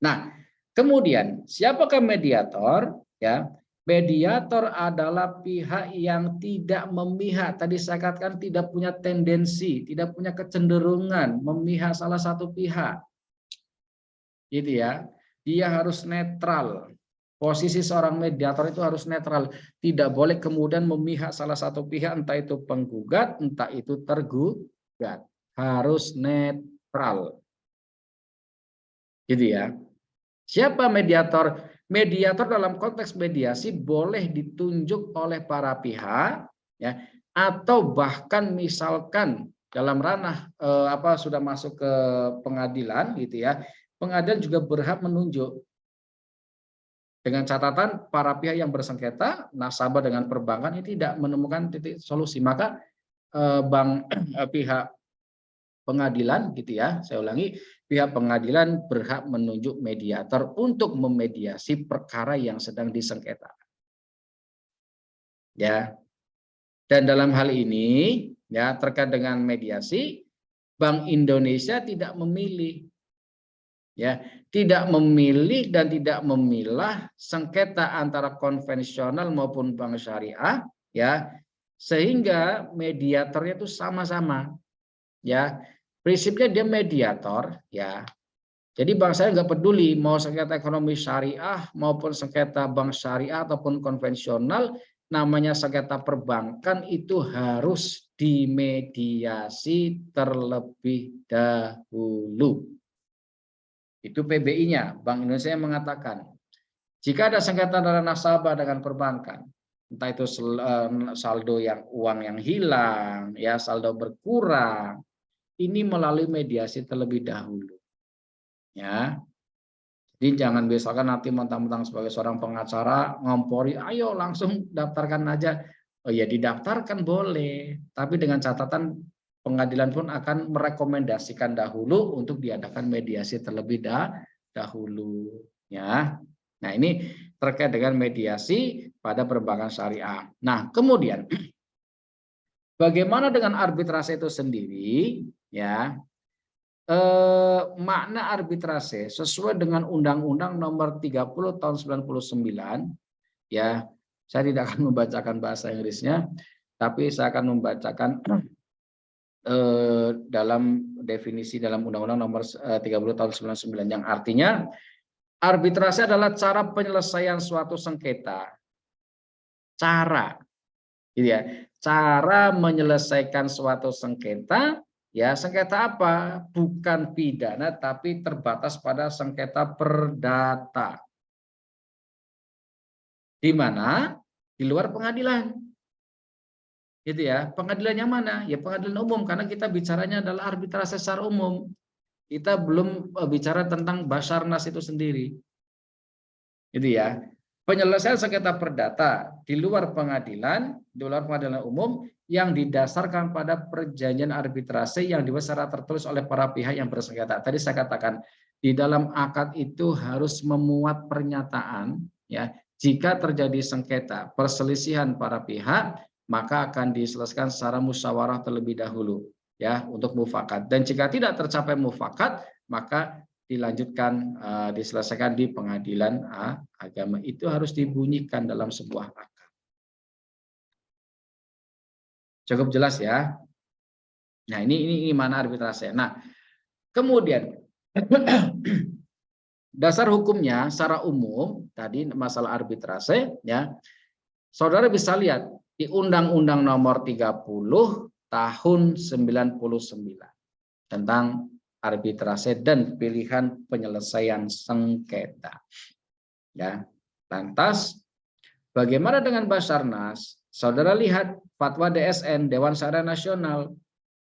Nah, Kemudian, siapakah mediator? Ya, mediator adalah pihak yang tidak memihak. Tadi saya katakan tidak punya tendensi, tidak punya kecenderungan memihak salah satu pihak. Gitu ya. Dia harus netral. Posisi seorang mediator itu harus netral. Tidak boleh kemudian memihak salah satu pihak, entah itu penggugat, entah itu tergugat. Harus netral. Gitu ya. Siapa mediator? Mediator dalam konteks mediasi boleh ditunjuk oleh para pihak, ya, atau bahkan misalkan dalam ranah sudah masuk ke pengadilan, gitu ya. Pengadilan juga berhak menunjuk. Dengan catatan para pihak yang bersengketa, nasabah dengan perbankan ini tidak menemukan titik solusi, maka pihak pengadilan, gitu ya, saya ulangi, pihak pengadilan berhak menunjuk mediator untuk memediasi perkara yang sedang disengketa. Ya. Dan dalam hal ini, ya, terkait dengan mediasi, Bank Indonesia tidak memilih, ya, tidak memilih dan tidak memilah sengketa antara konvensional maupun bank syariah, ya, sehingga mediatornya itu sama-sama, ya. Prinsipnya dia mediator, ya. Jadi bank syariah nggak peduli mau sengketa ekonomi syariah maupun sengketa bank syariah ataupun konvensional, namanya sengketa perbankan itu harus dimediasi terlebih dahulu. Itu PBI-nya, Bank Indonesia yang mengatakan, jika ada sengketa antara nasabah dengan perbankan, entah itu saldo yang uang yang hilang, ya, saldo berkurang, ini melalui mediasi terlebih dahulu. Ya, jadi jangan misalkan nanti mentang-mentang sebagai seorang pengacara ngompori, ayo langsung daftarkan aja. Oh ya, didaftarkan boleh, tapi dengan catatan pengadilan pun akan merekomendasikan dahulu untuk diadakan mediasi terlebih dahulu. Ya, nah ini terkait dengan mediasi pada perbankan syariah. Nah, kemudian bagaimana dengan arbitrase itu sendiri? Ya. Makna arbitrase sesuai dengan Undang-Undang Nomor 30 Tahun 99, ya, saya tidak akan membacakan bahasa Inggrisnya, tapi saya akan membacakan dalam definisi dalam Undang-Undang Nomor 30 Tahun 99 yang artinya arbitrase adalah cara penyelesaian suatu sengketa, cara, gitu ya, cara menyelesaikan suatu sengketa. Ya, sengketa apa? Bukan pidana, tapi terbatas pada sengketa perdata. Di mana? Di luar pengadilan. Gitu ya. Pengadilan yang mana? Ya pengadilan umum, karena kita bicaranya adalah arbitrase secara umum. Kita belum bicara tentang Basarnas itu sendiri. Gitu ya. Penyelesaian sengketa perdata di luar pengadilan umum yang didasarkan pada perjanjian arbitrase yang dibuat secara tertulis oleh para pihak yang bersengketa. Tadi saya katakan di dalam akad itu harus memuat pernyataan, ya, jika terjadi sengketa perselisihan para pihak maka akan diselesaikan secara musyawarah terlebih dahulu, ya, untuk mufakat. Dan jika tidak tercapai mufakat maka dilanjutkan diselesaikan di pengadilan agama. Itu harus dibunyikan dalam sebuah akad. Cukup jelas ya. Nah, ini mana arbitrase. Nah, kemudian dasar hukumnya secara umum tadi masalah arbitrase, ya. Saudara bisa lihat di Undang-Undang Nomor 30 Tahun 99 tentang arbitrase dan pilihan penyelesaian sengketa. Ya, lantas bagaimana dengan Basarnas? Saudara lihat fatwa DSN Dewan Syariah Nasional,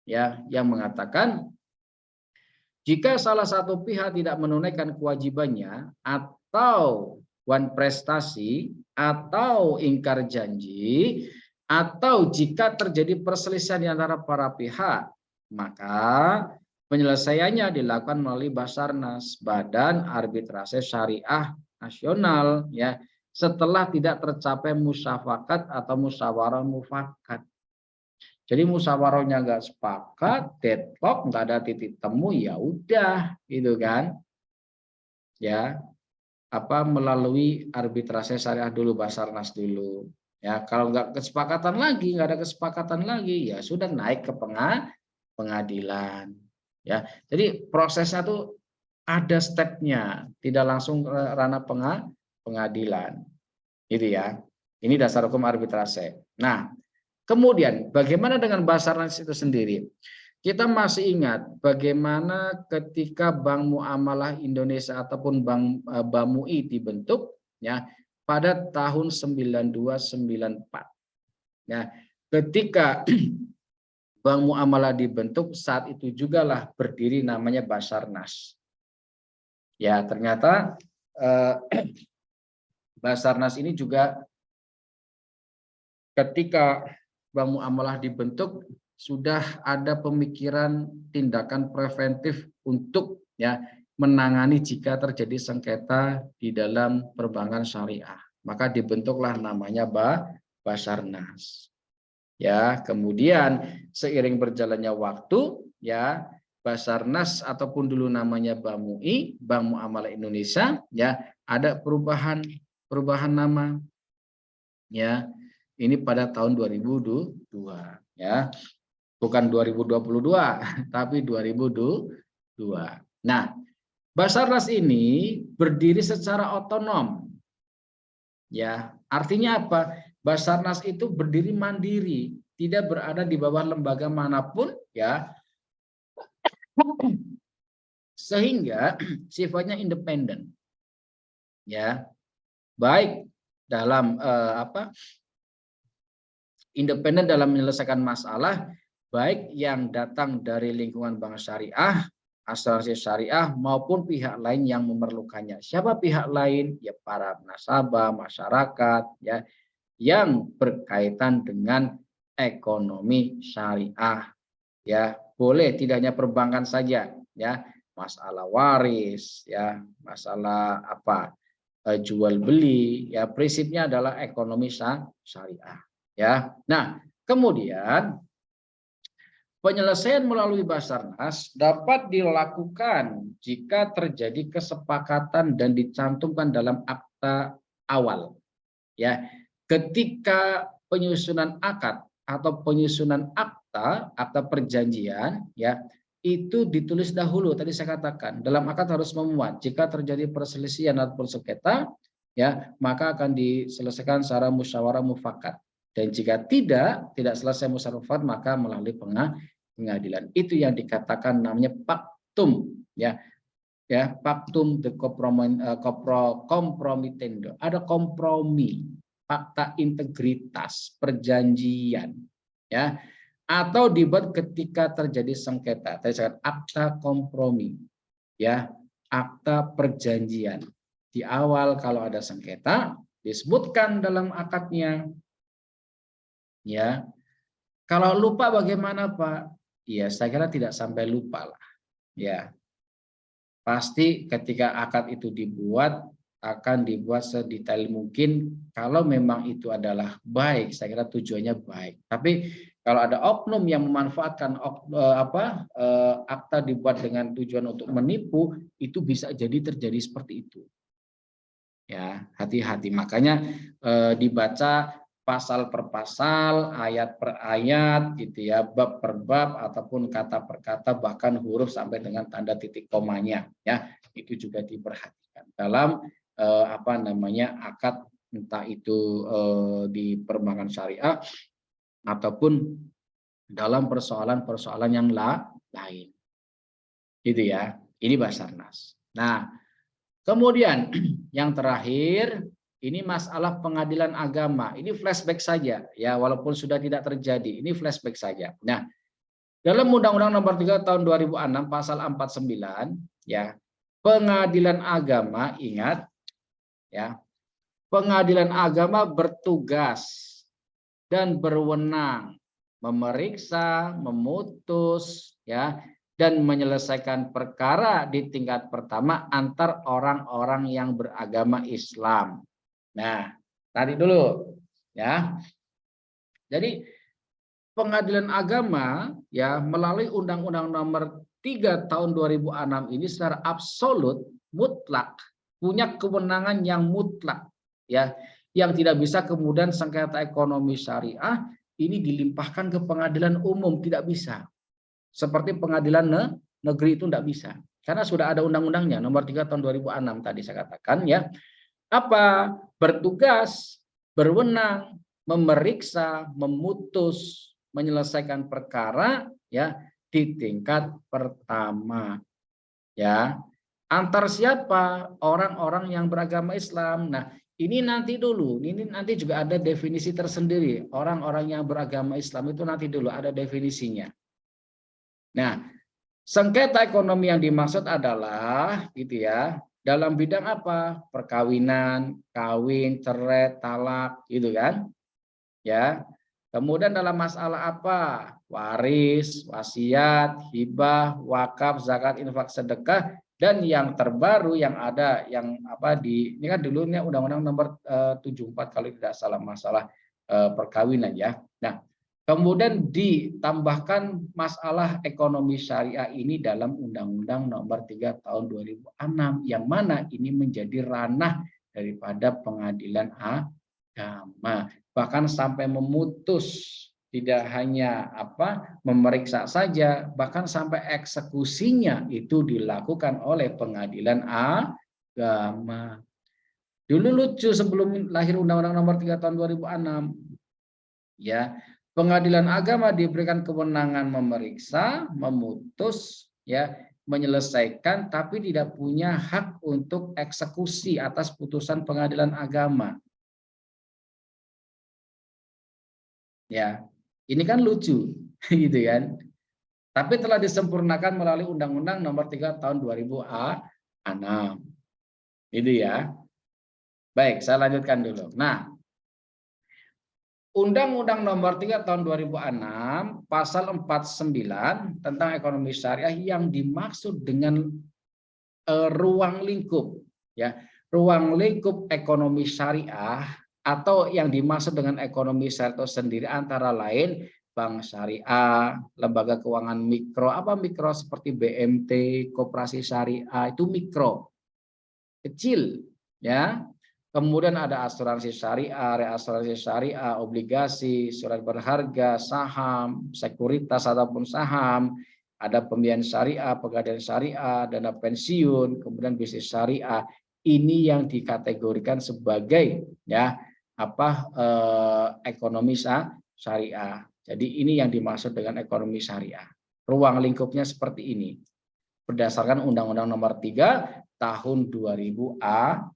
ya, yang mengatakan jika salah satu pihak tidak menunaikan kewajibannya atau wan prestasi atau ingkar janji atau jika terjadi perselisihan di antara para pihak, maka penyelesaiannya dilakukan melalui Basarnas, Badan Arbitrase Syariah Nasional, ya, setelah tidak tercapai musyafakat atau musyawarah mufakat. Jadi musyawarahnya nggak sepakat, deadlock, nggak ada titik temu, ya udah, gitu kan, ya. melalui arbitrase syariah dulu, Basarnas dulu. Ya, kalau nggak ada kesepakatan lagi, ya sudah naik ke pengadilan. Ya, jadi prosesnya tuh ada stepnya, tidak langsung ke ranah pengadilan, gitu ya. Ini dasar hukum arbitrase. Nah, kemudian bagaimana dengan Basarnas itu sendiri? Kita masih ingat bagaimana ketika Bank Muamalah Indonesia ataupun Bank BAMUI dibentuk ya pada tahun 92-94. Ya, ketika Bank Muamalah dibentuk, saat itu jugalah berdiri namanya Basarnas. Ya, ternyata Basarnas ini juga ketika Bank Muamalah dibentuk sudah ada pemikiran tindakan preventif untuk ya menangani jika terjadi sengketa di dalam perbankan syariah. Maka dibentuklah namanya Basarnas. Ya, kemudian seiring berjalannya waktu ya Basarnas ataupun dulu namanya BAMUI, Bank Muamalah Indonesia ya ada perubahan nama ya. Ini pada tahun 2002 ya. Bukan 2022 tapi 2002. Nah, Basarnas ini berdiri secara otonom. Ya, artinya apa? Basarnas itu berdiri mandiri, tidak berada di bawah lembaga manapun ya. Sehingga sifatnya independen. Ya. Baik dalam independen dalam menyelesaikan masalah baik yang datang dari lingkungan bank syariah, asuransi syariah maupun pihak lain yang memerlukannya. Siapa pihak lain? Ya para nasabah, masyarakat ya yang berkaitan dengan ekonomi syariah. Ya, boleh tidak hanya perbankan saja ya, masalah waris ya, masalah jual beli ya, prinsipnya adalah ekonomi syariah ya. Nah, kemudian penyelesaian melalui Basarnas dapat dilakukan jika terjadi kesepakatan dan dicantumkan dalam akta awal. Ya, ketika penyusunan akad atau penyusunan akta perjanjian ya, itu ditulis dahulu. Tadi saya katakan, dalam akad harus memuat jika terjadi perselisihan ataupun sengketa ya, maka akan diselesaikan secara musyawarah mufakat. Dan jika tidak selesai musyawarah mufakat, maka melalui pengadilan. Itu yang dikatakan namanya paktum ya. Ya, paktum de compromitendo. Ada kompromi, fakta integritas, perjanjian ya. Atau dibuat ketika terjadi sengketa. Tadi saya katakan akta kompromi ya, akta perjanjian. Di awal kalau ada sengketa disebutkan dalam akadnya. Ya. Kalau lupa bagaimana, Pak? Ya, saya kira tidak sampai lupa lah. Ya. Pasti ketika akad itu dibuat akan dibuat sedetail mungkin kalau memang itu adalah baik, saya kira tujuannya baik. Tapi kalau ada oknum yang memanfaatkan akta dibuat dengan tujuan untuk menipu, itu bisa jadi terjadi seperti itu. Ya, hati-hati. Makanya dibaca pasal per pasal, ayat per ayat gitu ya, bab per bab ataupun kata per kata, bahkan huruf sampai dengan tanda titik komanya ya. Itu juga diperhatikan dalam akad, entah itu di perbankan syariah ataupun dalam persoalan-persoalan yang lain. Gitu ya. Ini Basarnas. Nah, kemudian yang terakhir ini masalah pengadilan agama. Ini flashback saja ya, walaupun sudah tidak terjadi. Ini flashback saja. Nah, dalam Undang-Undang Nomor 3 Tahun 2006 Pasal 49 ya, pengadilan agama, ingat ya, pengadilan agama bertugas dan berwenang memeriksa, memutus ya, dan menyelesaikan perkara di tingkat pertama antar orang-orang yang beragama Islam. Nah, tadi dulu ya. Jadi pengadilan agama ya melalui Undang-Undang Nomor 3 Tahun 2006 ini secara absolut mutlak punya kewenangan yang mutlak, ya, yang tidak bisa kemudian sengketa ekonomi syariah ini dilimpahkan ke pengadilan umum, tidak bisa. Seperti pengadilan negeri itu tidak bisa. Karena sudah ada undang-undangnya nomor 3 tahun 2006 tadi saya katakan, ya. Apa? Bertugas, berwenang, memeriksa, memutus, menyelesaikan perkara, ya, di tingkat pertama, ya. Antar siapa? Orang-orang yang beragama Islam. Nah, ini nanti dulu, ini nanti juga ada definisi tersendiri. Orang-orang yang beragama Islam itu nanti dulu ada definisinya. Nah, sengketa ekonomi yang dimaksud adalah gitu ya, dalam bidang apa? Perkawinan, kawin, cerai, talak, gitu kan? Ya. Kemudian dalam masalah apa? Waris, wasiat, hibah, wakaf, zakat, infak, sedekah, dan yang terbaru yang ada yang apa di ini kan dulunya Undang-Undang nomor 74 kalau tidak salah masalah perkawinan, ya. Nah, kemudian ditambahkan masalah ekonomi syariah ini dalam Undang-Undang nomor 3 tahun 2006 yang mana ini menjadi ranah daripada pengadilan agama, bahkan sampai memutus, tidak hanya apa memeriksa saja, bahkan sampai eksekusinya itu dilakukan oleh pengadilan agama. Dulu lucu sebelum lahir Undang-Undang nomor 3 tahun 2006, ya, pengadilan agama diberikan kewenangan memeriksa, memutus, ya, menyelesaikan, tapi tidak punya hak untuk eksekusi atas putusan pengadilan agama. Ya, ini kan lucu, gitu kan? Tapi telah disempurnakan melalui Undang-Undang nomor 3 tahun 2006. Itu ya. Baik, saya lanjutkan dulu. Nah, Undang-Undang nomor 3 tahun 2006 pasal 49 tentang ekonomi syariah yang dimaksud dengan ruang lingkup, ya. Ruang lingkup ekonomi syariah atau yang dimaksud dengan ekonomi syariah itu sendiri antara lain bank syariah, lembaga keuangan mikro, apa mikro seperti BMT, koperasi syariah, itu mikro, kecil, ya. Kemudian ada asuransi syariah, reasuransi syariah, obligasi, surat berharga, saham, sekuritas ataupun saham, ada pembiayaan syariah, pegadaian syariah, dana pensiun, kemudian bisnis syariah. Ini yang dikategorikan sebagai ya apa ekonomi syariah. Jadi ini yang dimaksud dengan ekonomi syariah. Ruang lingkupnya seperti ini. Berdasarkan Undang-Undang nomor 3 tahun 2000A.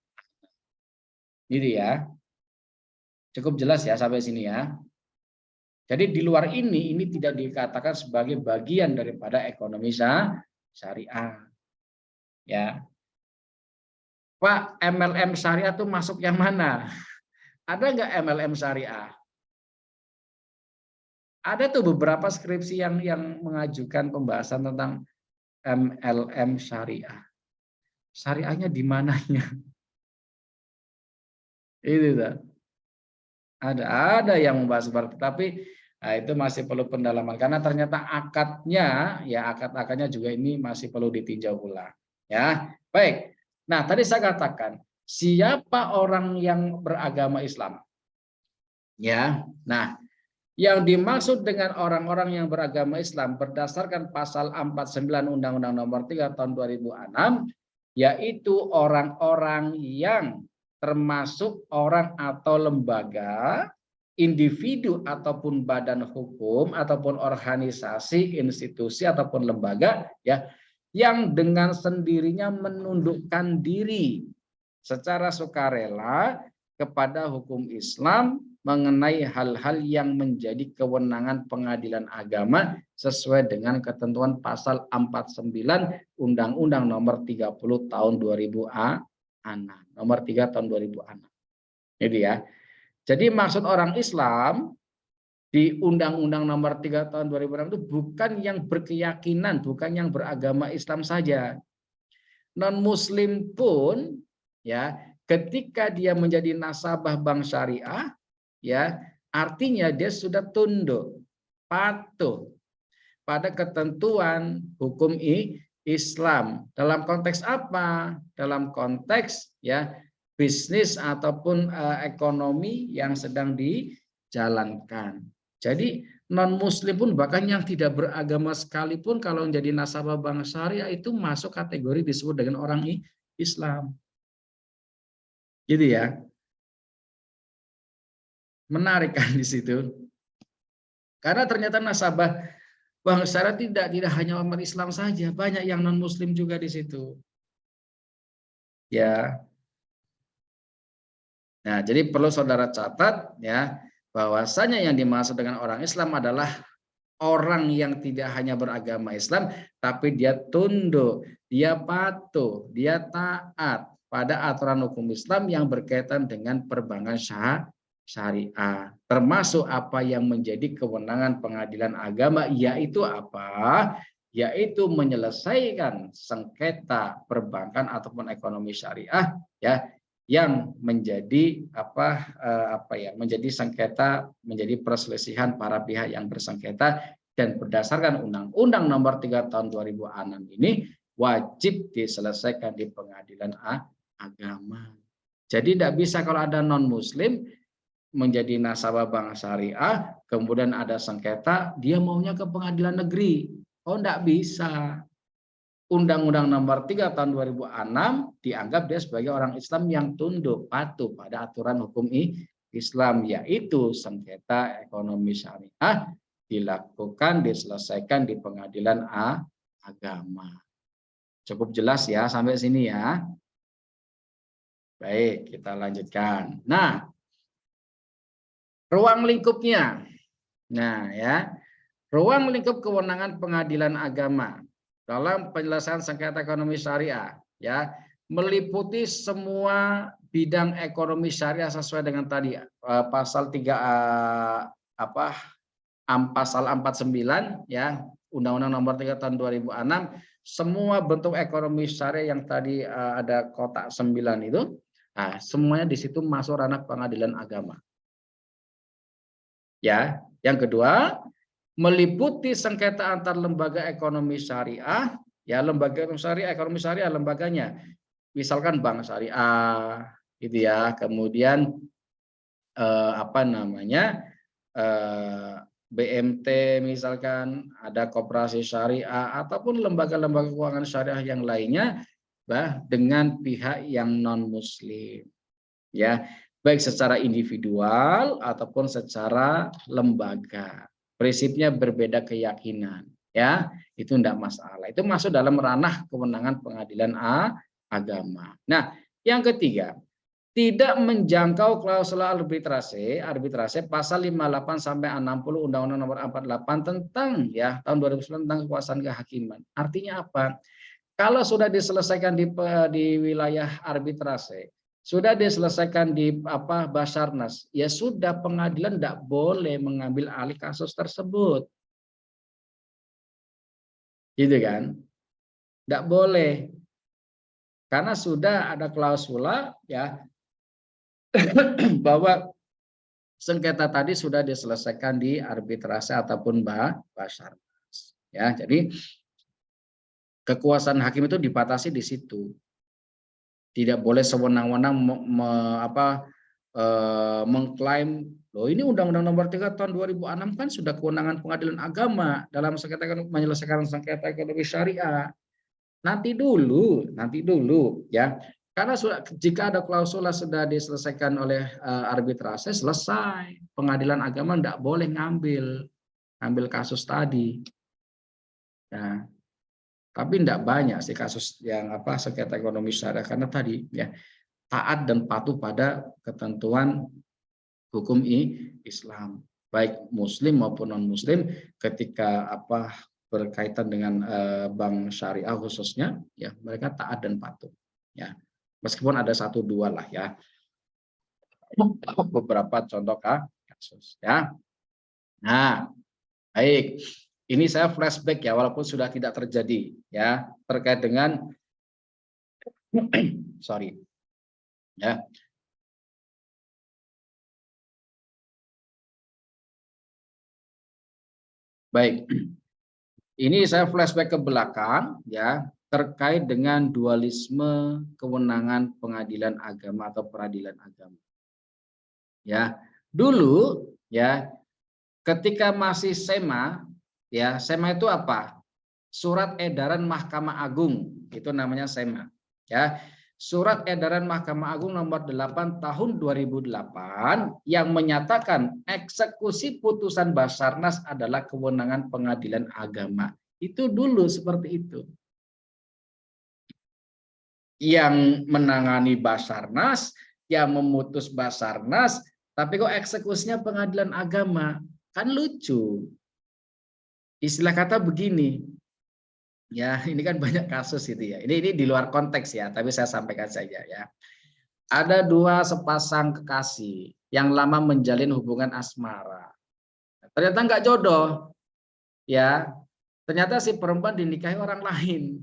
Gitu ya. Cukup jelas ya sampai sini ya. Jadi di luar ini tidak dikatakan sebagai bagian daripada ekonomi syariah. Ya. Pak, MLM syariah itu masuk yang mana? Ada nggak MLM syariah? Ada tuh beberapa skripsi yang mengajukan pembahasan tentang MLM syariah. Syariahnya di mananya? Itu tuh. Ada yang membahas seperti tapi nah, itu masih perlu pendalaman karena ternyata akad-akadnya juga ini masih perlu ditinjau ulang. Ya, baik. Nah, tadi saya katakan siapa orang yang beragama Islam? Ya, nah, yang dimaksud dengan orang-orang yang beragama Islam berdasarkan pasal 49 Undang-Undang nomor 3 tahun 2006 yaitu orang-orang yang termasuk orang atau lembaga, individu ataupun badan hukum ataupun organisasi, institusi ataupun lembaga ya yang dengan sendirinya menundukkan diri secara sukarela kepada hukum Islam mengenai hal-hal yang menjadi kewenangan pengadilan agama sesuai dengan ketentuan pasal 49 Undang-Undang nomor 30 tahun 2006. Nomor 3 tahun 2006. Jadi ya. Jadi maksud orang Islam di Undang-Undang nomor 3 tahun 2006 itu bukan yang berkeyakinan, bukan yang beragama Islam saja. Non-Muslim pun ya ketika dia menjadi nasabah bank syariah ya artinya dia sudah tunduk, patuh pada ketentuan hukum Islam. Dalam konteks apa? Dalam konteks ya bisnis ataupun ekonomi yang sedang dijalankan. Jadi non muslim pun bahkan yang tidak beragama sekalipun kalau menjadi nasabah bank syariah itu masuk kategori disebut dengan orang Islam. Gitu ya. Menarik kan di situ. Karena ternyata nasabah bank syariah tidak hanya umat Islam saja, banyak yang non muslim juga di situ. Ya. Nah, jadi perlu saudara catat ya bahwasanya yang dimaksud dengan orang Islam adalah orang yang tidak hanya beragama Islam, tapi dia tunduk, dia patuh, dia taat pada aturan hukum Islam yang berkaitan dengan perbankan syariah. Termasuk apa yang menjadi kewenangan pengadilan agama, yaitu apa? Yaitu menyelesaikan sengketa perbankan ataupun ekonomi syariah ya yang menjadi menjadi sengketa, menjadi perselisihan para pihak yang bersengketa, dan berdasarkan Undang-Undang Nomor 3 Tahun 2006 ini wajib diselesaikan di pengadilan agama. Jadi tidak bisa kalau ada non muslim menjadi nasabah bank syariah kemudian ada sengketa dia maunya ke pengadilan negeri. Oh, tidak bisa. Undang-Undang Nomor 3 Tahun 2006 dianggap dia sebagai orang Islam yang tunduk patuh pada aturan hukum Islam, yaitu sengketa ekonomi syariah diselesaikan di pengadilan agama. Cukup jelas ya sampai sini ya. Baik, kita lanjutkan. Nah, ruang lingkupnya. Nah, ya. Ruang lingkup kewenangan pengadilan agama dalam penyelesaian sengketa ekonomi syariah ya meliputi semua bidang ekonomi syariah sesuai dengan tadi pasal 3 pasal 49 ya Undang-Undang Nomor 3 Tahun 2006, semua bentuk ekonomi syariah yang tadi ada kotak 9 itu semuanya di situ masuk ranah pengadilan agama. Ya, yang kedua meliputi sengketa antar lembaga ekonomi syariah, ya lembaga ekonomi syariah lembaganya, misalkan bank syariah, gitu ya, kemudian BMT misalkan, ada koperasi syariah ataupun lembaga-lembaga keuangan syariah yang lainnya, dengan pihak yang non muslim, ya, baik secara individual ataupun secara lembaga. Prinsipnya berbeda keyakinan, ya itu tidak masalah. Itu masuk dalam ranah kewenangan pengadilan agama. Nah, yang ketiga, tidak menjangkau klausul arbitrase pasal 58 sampai 60 Undang-Undang Nomor 48 tentang ya tahun 2009 tentang kekuasaan kehakiman. Artinya apa? Kalau sudah diselesaikan di wilayah arbitrase, sudah diselesaikan di Basarnas, ya sudah, pengadilan tidak boleh mengambil alih kasus tersebut. Gitu kan? Tidak boleh. Karena sudah ada klausula ya bahwa sengketa tadi sudah diselesaikan di arbitrase ataupun Basarnas. Ya, jadi kekuasaan hakim itu dibatasi di situ. Tidak boleh sewenang-wenang mengklaim, loh ini Undang-Undang Nomor 3 Tahun 2006 kan sudah kewenangan pengadilan agama dalam sengketa menyelesaikan sengketa ekonomi syariah. Nanti dulu ya. Karena jika ada klausula sudah diselesaikan oleh arbitrase, selesai. Pengadilan agama tidak boleh ngambil kasus tadi. Nah, tapi tidak banyak sih kasus yang sengketa ekonomi syariah karena tadi ya taat dan patuh pada ketentuan hukum Islam, baik muslim maupun non muslim ketika berkaitan dengan bank syariah khususnya ya mereka taat dan patuh ya. Meskipun ada 1-2 lah ya beberapa contoh kasus ya. Nah, baik. Ini saya flashback ya, walaupun sudah tidak terjadi ya, terkait dengan sorry ya. Baik. Ini saya flashback ke belakang ya, terkait dengan dualisme kewenangan pengadilan agama atau peradilan agama. Ya, dulu ya ketika masih SEMA, ya SEMA itu apa? Surat Edaran Mahkamah Agung, itu namanya SEMA. Ya, Surat Edaran Mahkamah Agung nomor 8 tahun 2008 yang menyatakan eksekusi putusan Basarnas adalah kewenangan pengadilan agama. Itu dulu seperti itu. Yang menangani Basarnas, yang memutus Basarnas, tapi kok eksekusinya pengadilan agama? Kan lucu. Istilah kata begini, ya ini kan banyak kasus itu ya. Ini di luar konteks ya, tapi saya sampaikan saja ya. Ada dua sepasang kekasih yang lama menjalin hubungan asmara. Ternyata nggak jodoh, ya. Ternyata si perempuan dinikahi orang lain,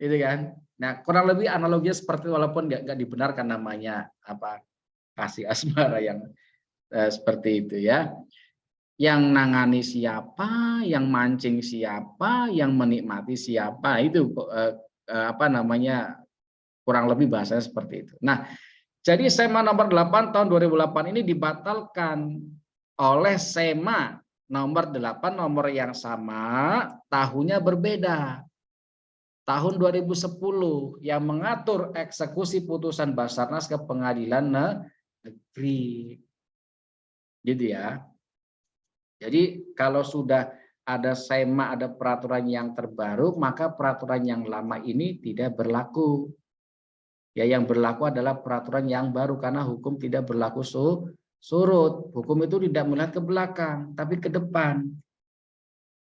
gitu kan. Nah kurang lebih analoginya seperti walaupun nggak dibenarkan namanya apa kasih asmara yang seperti itu ya. Yang nangani siapa, yang mancing siapa, yang menikmati siapa, itu apa namanya kurang lebih bahasanya seperti itu. Nah, jadi SEMA nomor 8 tahun 2008 ini dibatalkan oleh SEMA nomor 8 nomor yang sama, tahunnya berbeda. Tahun 2010 yang mengatur eksekusi putusan Basarnas ke pengadilan negeri. Gitu ya. Jadi kalau sudah ada SEMA, ada peraturan yang terbaru, maka peraturan yang lama ini tidak berlaku. Ya, yang berlaku adalah peraturan yang baru karena hukum tidak berlaku surut. Hukum itu tidak melihat ke belakang, tapi ke depan.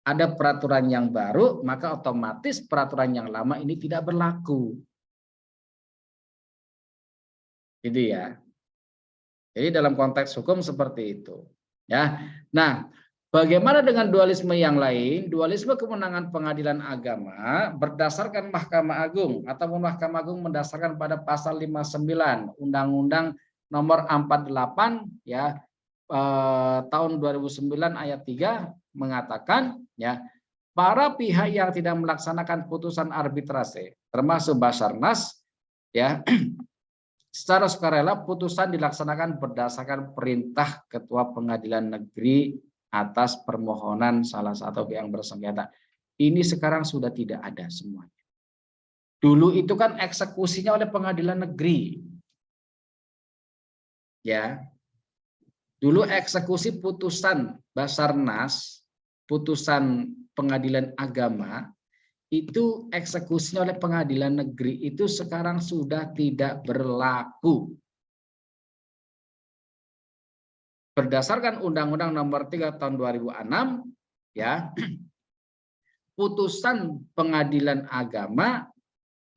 Ada peraturan yang baru, maka otomatis peraturan yang lama ini tidak berlaku. Gitu ya. Jadi dalam konteks hukum seperti itu. Ya. Nah, bagaimana dengan dualisme yang lain? Dualisme kewenangan pengadilan agama berdasarkan Mahkamah Agung ataupun Mahkamah Agung mendasarkan pada pasal 59 Undang-Undang nomor 48 ya tahun 2009 ayat 3 mengatakan ya para pihak yang tidak melaksanakan putusan arbitrase termasuk Basarnas ya secara sukarela putusan dilaksanakan berdasarkan perintah Ketua Pengadilan Negeri atas permohonan salah satu pihak yang bersengketa. Ini sekarang sudah tidak ada semuanya. Dulu itu kan eksekusinya oleh pengadilan negeri. Ya. Dulu eksekusi putusan Basarnas, putusan pengadilan agama itu eksekusinya oleh pengadilan negeri itu sekarang sudah tidak berlaku. Berdasarkan Undang-Undang Nomor 3 Tahun 2006, ya, putusan pengadilan agama,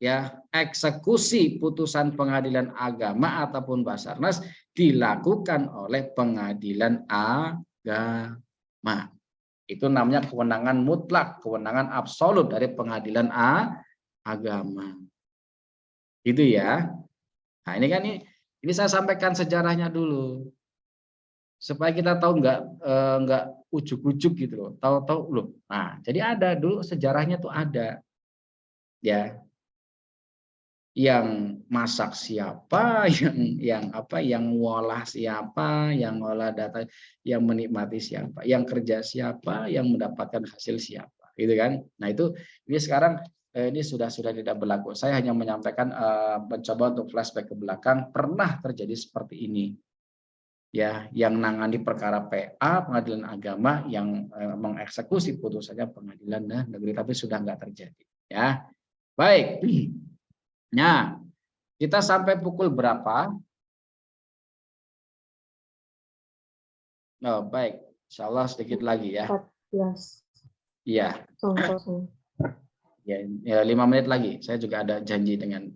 ya, eksekusi putusan pengadilan agama ataupun Basarnas dilakukan oleh pengadilan agama. Itu namanya kewenangan mutlak, kewenangan absolut dari pengadilan agama. Gitu ya. Nah ini kan ini saya sampaikan sejarahnya dulu. Supaya kita tahu nggak ujuk-ujuk gitu loh, tahu-tahu loh. Nah, jadi ada dulu sejarahnya tuh ada, ya, yang masak siapa, yang apa, yang ngolah siapa, yang ngolah data, yang menikmati siapa, yang kerja siapa, yang mendapatkan hasil siapa, gitu kan? Nah itu ini sekarang ini sudah tidak berlaku. Saya hanya menyampaikan mencoba untuk flashback ke belakang pernah terjadi seperti ini. Ya, yang nangani perkara PA pengadilan agama yang mengeksekusi putusannya pengadilan negeri tapi sudah nggak terjadi ya. Baik. Nah, kita sampai pukul berapa? Oh, baik. Insya Allah sedikit lagi ya. 14. Iya. Ya, 5 menit lagi. Saya juga ada janji dengan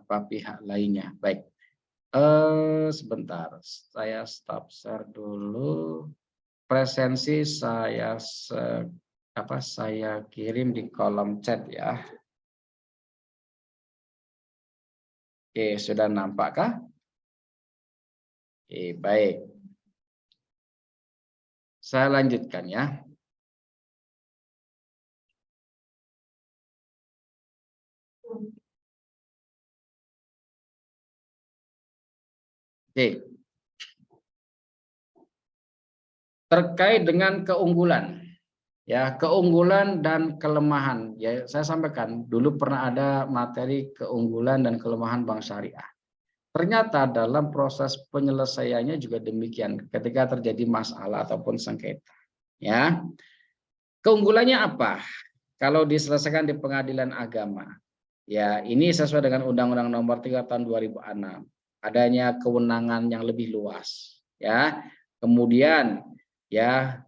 pihak lainnya. Baik. Sebentar, saya stop share dulu. Presensi saya saya kirim di kolom chat ya. Oke, sudah nampakkah? Oke, baik. Saya lanjutkan ya. Oke. Terkait dengan keunggulan, ya keunggulan dan kelemahan. Ya saya sampaikan dulu pernah ada materi keunggulan dan kelemahan bank syariah. Ternyata dalam proses penyelesaiannya juga demikian. Ketika terjadi masalah ataupun sengketa, ya keunggulannya apa? Kalau diselesaikan di pengadilan agama, ya ini sesuai dengan Undang-Undang Nomor 3 Tahun 2006. Adanya kewenangan yang lebih luas, ya. Kemudian, ya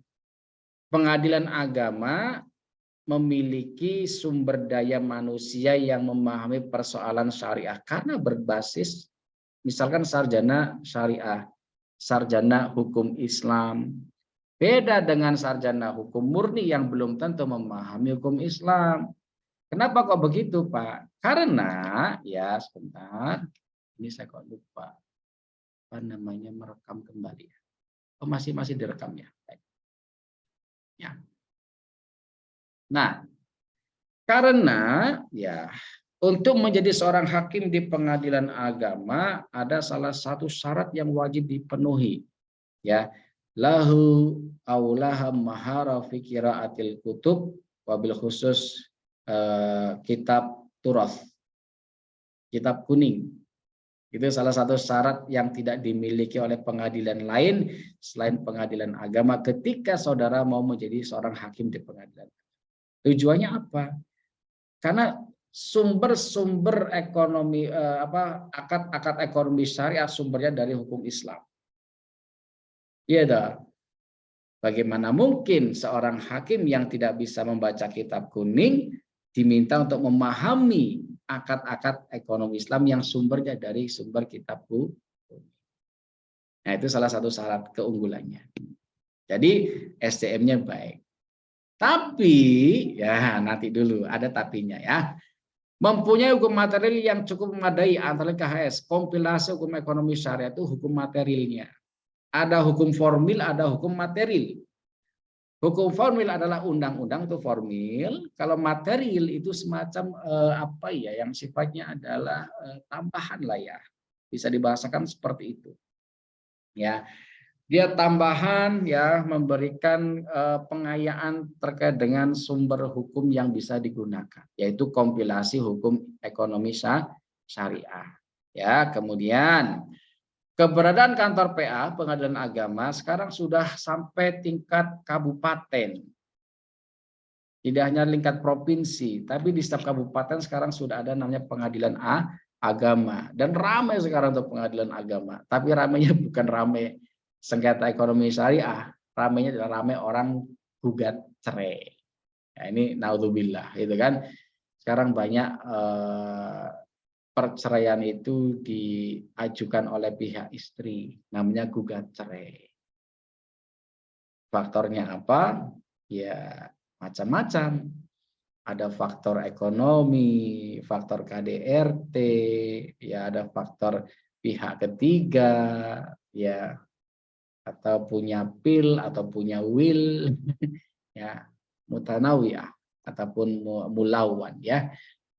pengadilan agama memiliki sumber daya manusia yang memahami persoalan syariah karena berbasis misalkan sarjana syariah, sarjana hukum Islam. Beda dengan sarjana hukum murni yang belum tentu memahami hukum Islam. Kenapa kok begitu, Pak? Karena ya sebentar, ini saya kok lupa apa namanya merekam kembali. Oh, masih direkam ya. Ya. Nah, karena ya untuk menjadi seorang hakim di pengadilan agama ada salah satu syarat yang wajib dipenuhi, ya. Lahu aulaha mahara fi qiraatil kutub wabil khusus kitab turath, kitab kuning. Itu salah satu syarat yang tidak dimiliki oleh pengadilan lain selain pengadilan agama ketika saudara mau menjadi seorang hakim di pengadilan. Tujuannya apa? Karena sumber-sumber ekonomi akad-akad ekonomi syariah sumbernya dari hukum Islam. Iya dah. Bagaimana mungkin seorang hakim yang tidak bisa membaca kitab kuning diminta untuk memahami akad-akad ekonomi Islam yang sumbernya dari sumber kitab kuning. Nah, itu salah satu syarat keunggulannya. Jadi SDM-nya baik. Tapi ya nanti dulu ada tapinya ya. Mempunyai hukum material yang cukup memadai antara KHS, kompilasi hukum ekonomi syariah itu hukum materialnya. Ada hukum formil, ada hukum material. Hukum formil adalah undang-undang itu formil. Kalau material itu semacam apa ya yang sifatnya adalah tambahan lah ya. Bisa dibahasakan seperti itu. Ya. Dia tambahan ya memberikan pengayaan terkait dengan sumber hukum yang bisa digunakan, yaitu kompilasi hukum ekonomi syariah. Ya, kemudian keberadaan kantor PA Pengadilan Agama sekarang sudah sampai tingkat kabupaten. Tidak hanya tingkat provinsi, tapi di setiap kabupaten sekarang sudah ada namanya Pengadilan Agama dan ramai sekarang untuk Pengadilan Agama. Tapi ramainya bukan ramai sengketa ekonomi syariah, ramainya adalah ramai orang gugat cerai. Ya, ini naudzubillah, gitu kan. Sekarang banyak perceraian itu diajukan oleh pihak istri, namanya gugat cerai. Faktornya apa? Ya macam-macam. Ada faktor ekonomi, faktor KDRT, ya ada faktor pihak ketiga, ya atau punya pil atau punya will, ya mutanawiyah ataupun mulawan, ya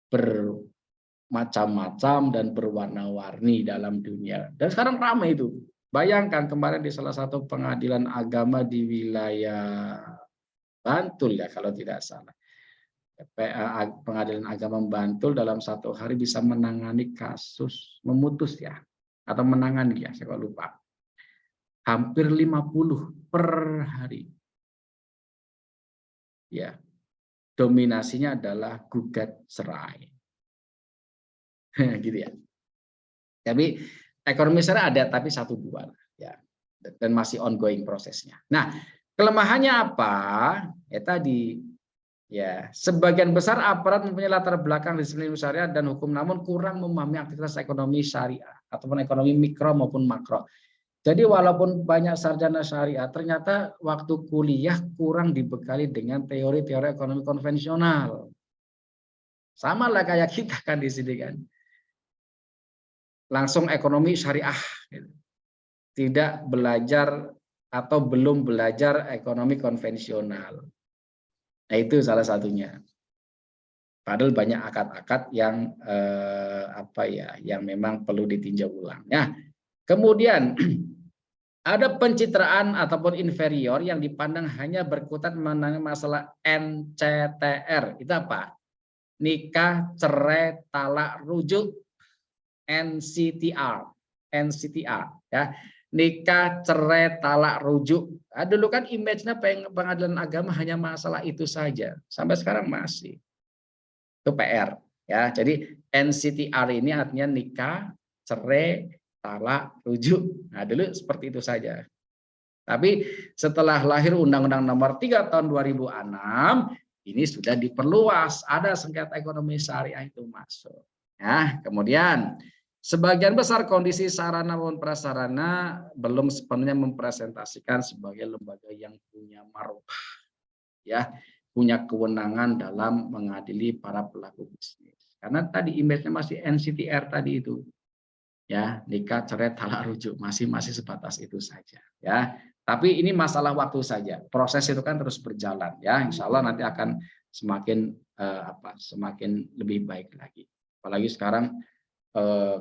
bermacam-macam dan berwarna-warni dalam dunia. Dan sekarang ramai itu. Bayangkan kemarin di salah satu pengadilan agama di wilayah Bantul ya kalau tidak salah. Pengadilan agama Bantul dalam satu hari bisa menangani kasus, memutus ya, atau menangani ya, saya lupa. Hampir 50 per hari. Ya. Dominasinya adalah gugat cerai. Gitu ya. Tapi ekonomi syariah ada tapi 1-2 ya. Dan masih ongoing prosesnya. Nah, kelemahannya apa? Ya tadi ya, sebagian besar aparat mempunyai latar belakang disiplin syariah dan hukum namun kurang memahami aktivitas ekonomi syariah ataupun ekonomi mikro maupun makro. Jadi walaupun banyak sarjana syariah, ternyata waktu kuliah kurang dibekali dengan teori-teori ekonomi konvensional. Sama lah kayak kita kan di sini kan. Langsung ekonomi syariah. Tidak belajar atau belum belajar ekonomi konvensional. Nah itu salah satunya. Padahal banyak akad-akad yang yang memang perlu ditinjau ulang. Nah, Kemudian ada pencitraan ataupun inferior yang dipandang hanya berkutat mengenai masalah NCTR. Itu apa? Nikah, cerai, talak, rujuk, NCTR. NCTR ya. Nikah, cerai, talak, rujuk. Nah, dulu kan image-nya pengadilan agama hanya masalah itu saja. Sampai sekarang masih. Itu PR ya. Jadi NCTR ini artinya nikah, cerai, talak, rujuk. Nah, dulu seperti itu saja. Tapi setelah lahir Undang-Undang Nomor 3 Tahun 2006, ini sudah diperluas. Ada sengketa ekonomi syariah itu masuk. Ya, kemudian sebagian besar kondisi sarana maupun prasarana belum sepenuhnya mempresentasikan sebagai lembaga yang punya marwah, ya, punya kewenangan dalam mengadili para pelaku bisnis. Karena tadi image-nya masih NCTR tadi itu. Ya, nikah, cerai, talak, rujuk masih sebatas itu saja, ya. Tapi ini masalah waktu saja. Proses itu kan terus berjalan, ya. Insya Allah nanti akan semakin semakin lebih baik lagi. Apalagi sekarang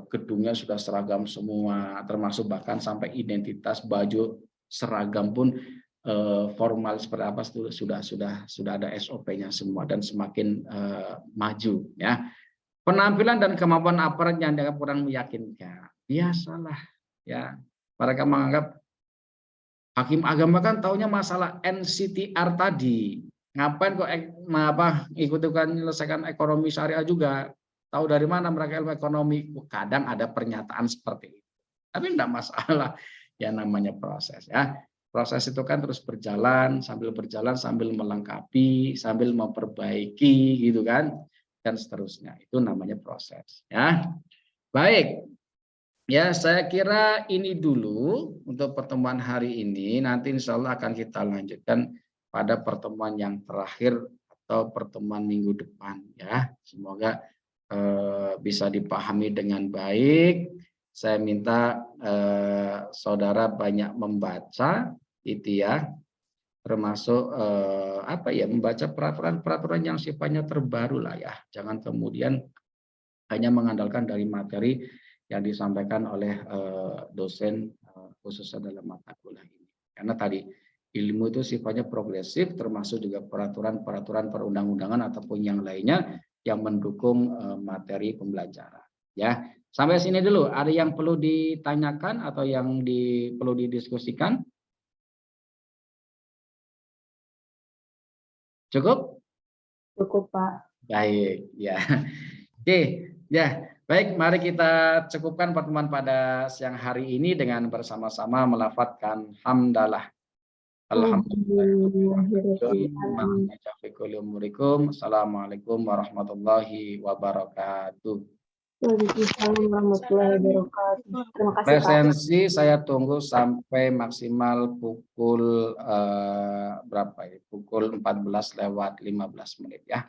gedungnya sudah seragam semua, termasuk bahkan sampai identitas baju seragam pun formal seperti apa sudah ada SOP-nya semua dan semakin maju, ya. Penampilan dan kemampuan aparat yang dianggap kurang meyakinkan. Biasalah, ya. Mereka menganggap hakim agama kan taunya masalah NCTR tadi. Ngapain kok ikut-ikutan menyelesaikan ekonomi syariah juga? Tahu dari mana mereka ilmu ekonomi? Kadang ada pernyataan seperti itu. Tapi tidak masalah. Ya namanya proses, ya. Proses itu kan terus berjalan sambil melengkapi, sambil memperbaiki gitu kan. Dan seterusnya, itu namanya proses, ya. Baik, ya, saya kira ini dulu untuk pertemuan hari ini. Nanti insya Allah akan kita lanjutkan pada pertemuan yang terakhir atau pertemuan minggu depan, ya. Semoga bisa dipahami dengan baik. Saya minta saudara banyak membaca itu, ya, termasuk membaca peraturan-peraturan yang sifatnya terbaru lah, ya. Jangan kemudian hanya mengandalkan dari materi yang disampaikan oleh dosen khususnya dalam mata kuliah ini. Karena tadi ilmu itu sifatnya progresif, termasuk juga peraturan-peraturan perundang-undangan ataupun yang lainnya yang mendukung materi pembelajaran. Ya, sampai sini dulu. Ada yang perlu ditanyakan atau yang perlu didiskusikan? Cukup? Cukup, Pak. Baik, ya. Oke, ya. Baik, mari kita cukupkan pertemuan pada siang hari ini dengan bersama-sama melafadzkan hamdalah. Alhamdulillah. Assalamualaikum warahmatullahi wabarakatuh. Waalaikumsalam warahmatullahi wabarakatuh. Terima kasih, Pak. Presensi saya tunggu sampai maksimal pukul berapa ya? Pukul 14 lewat 15 menit, ya.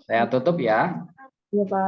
Saya tutup, ya. Iya, Pak.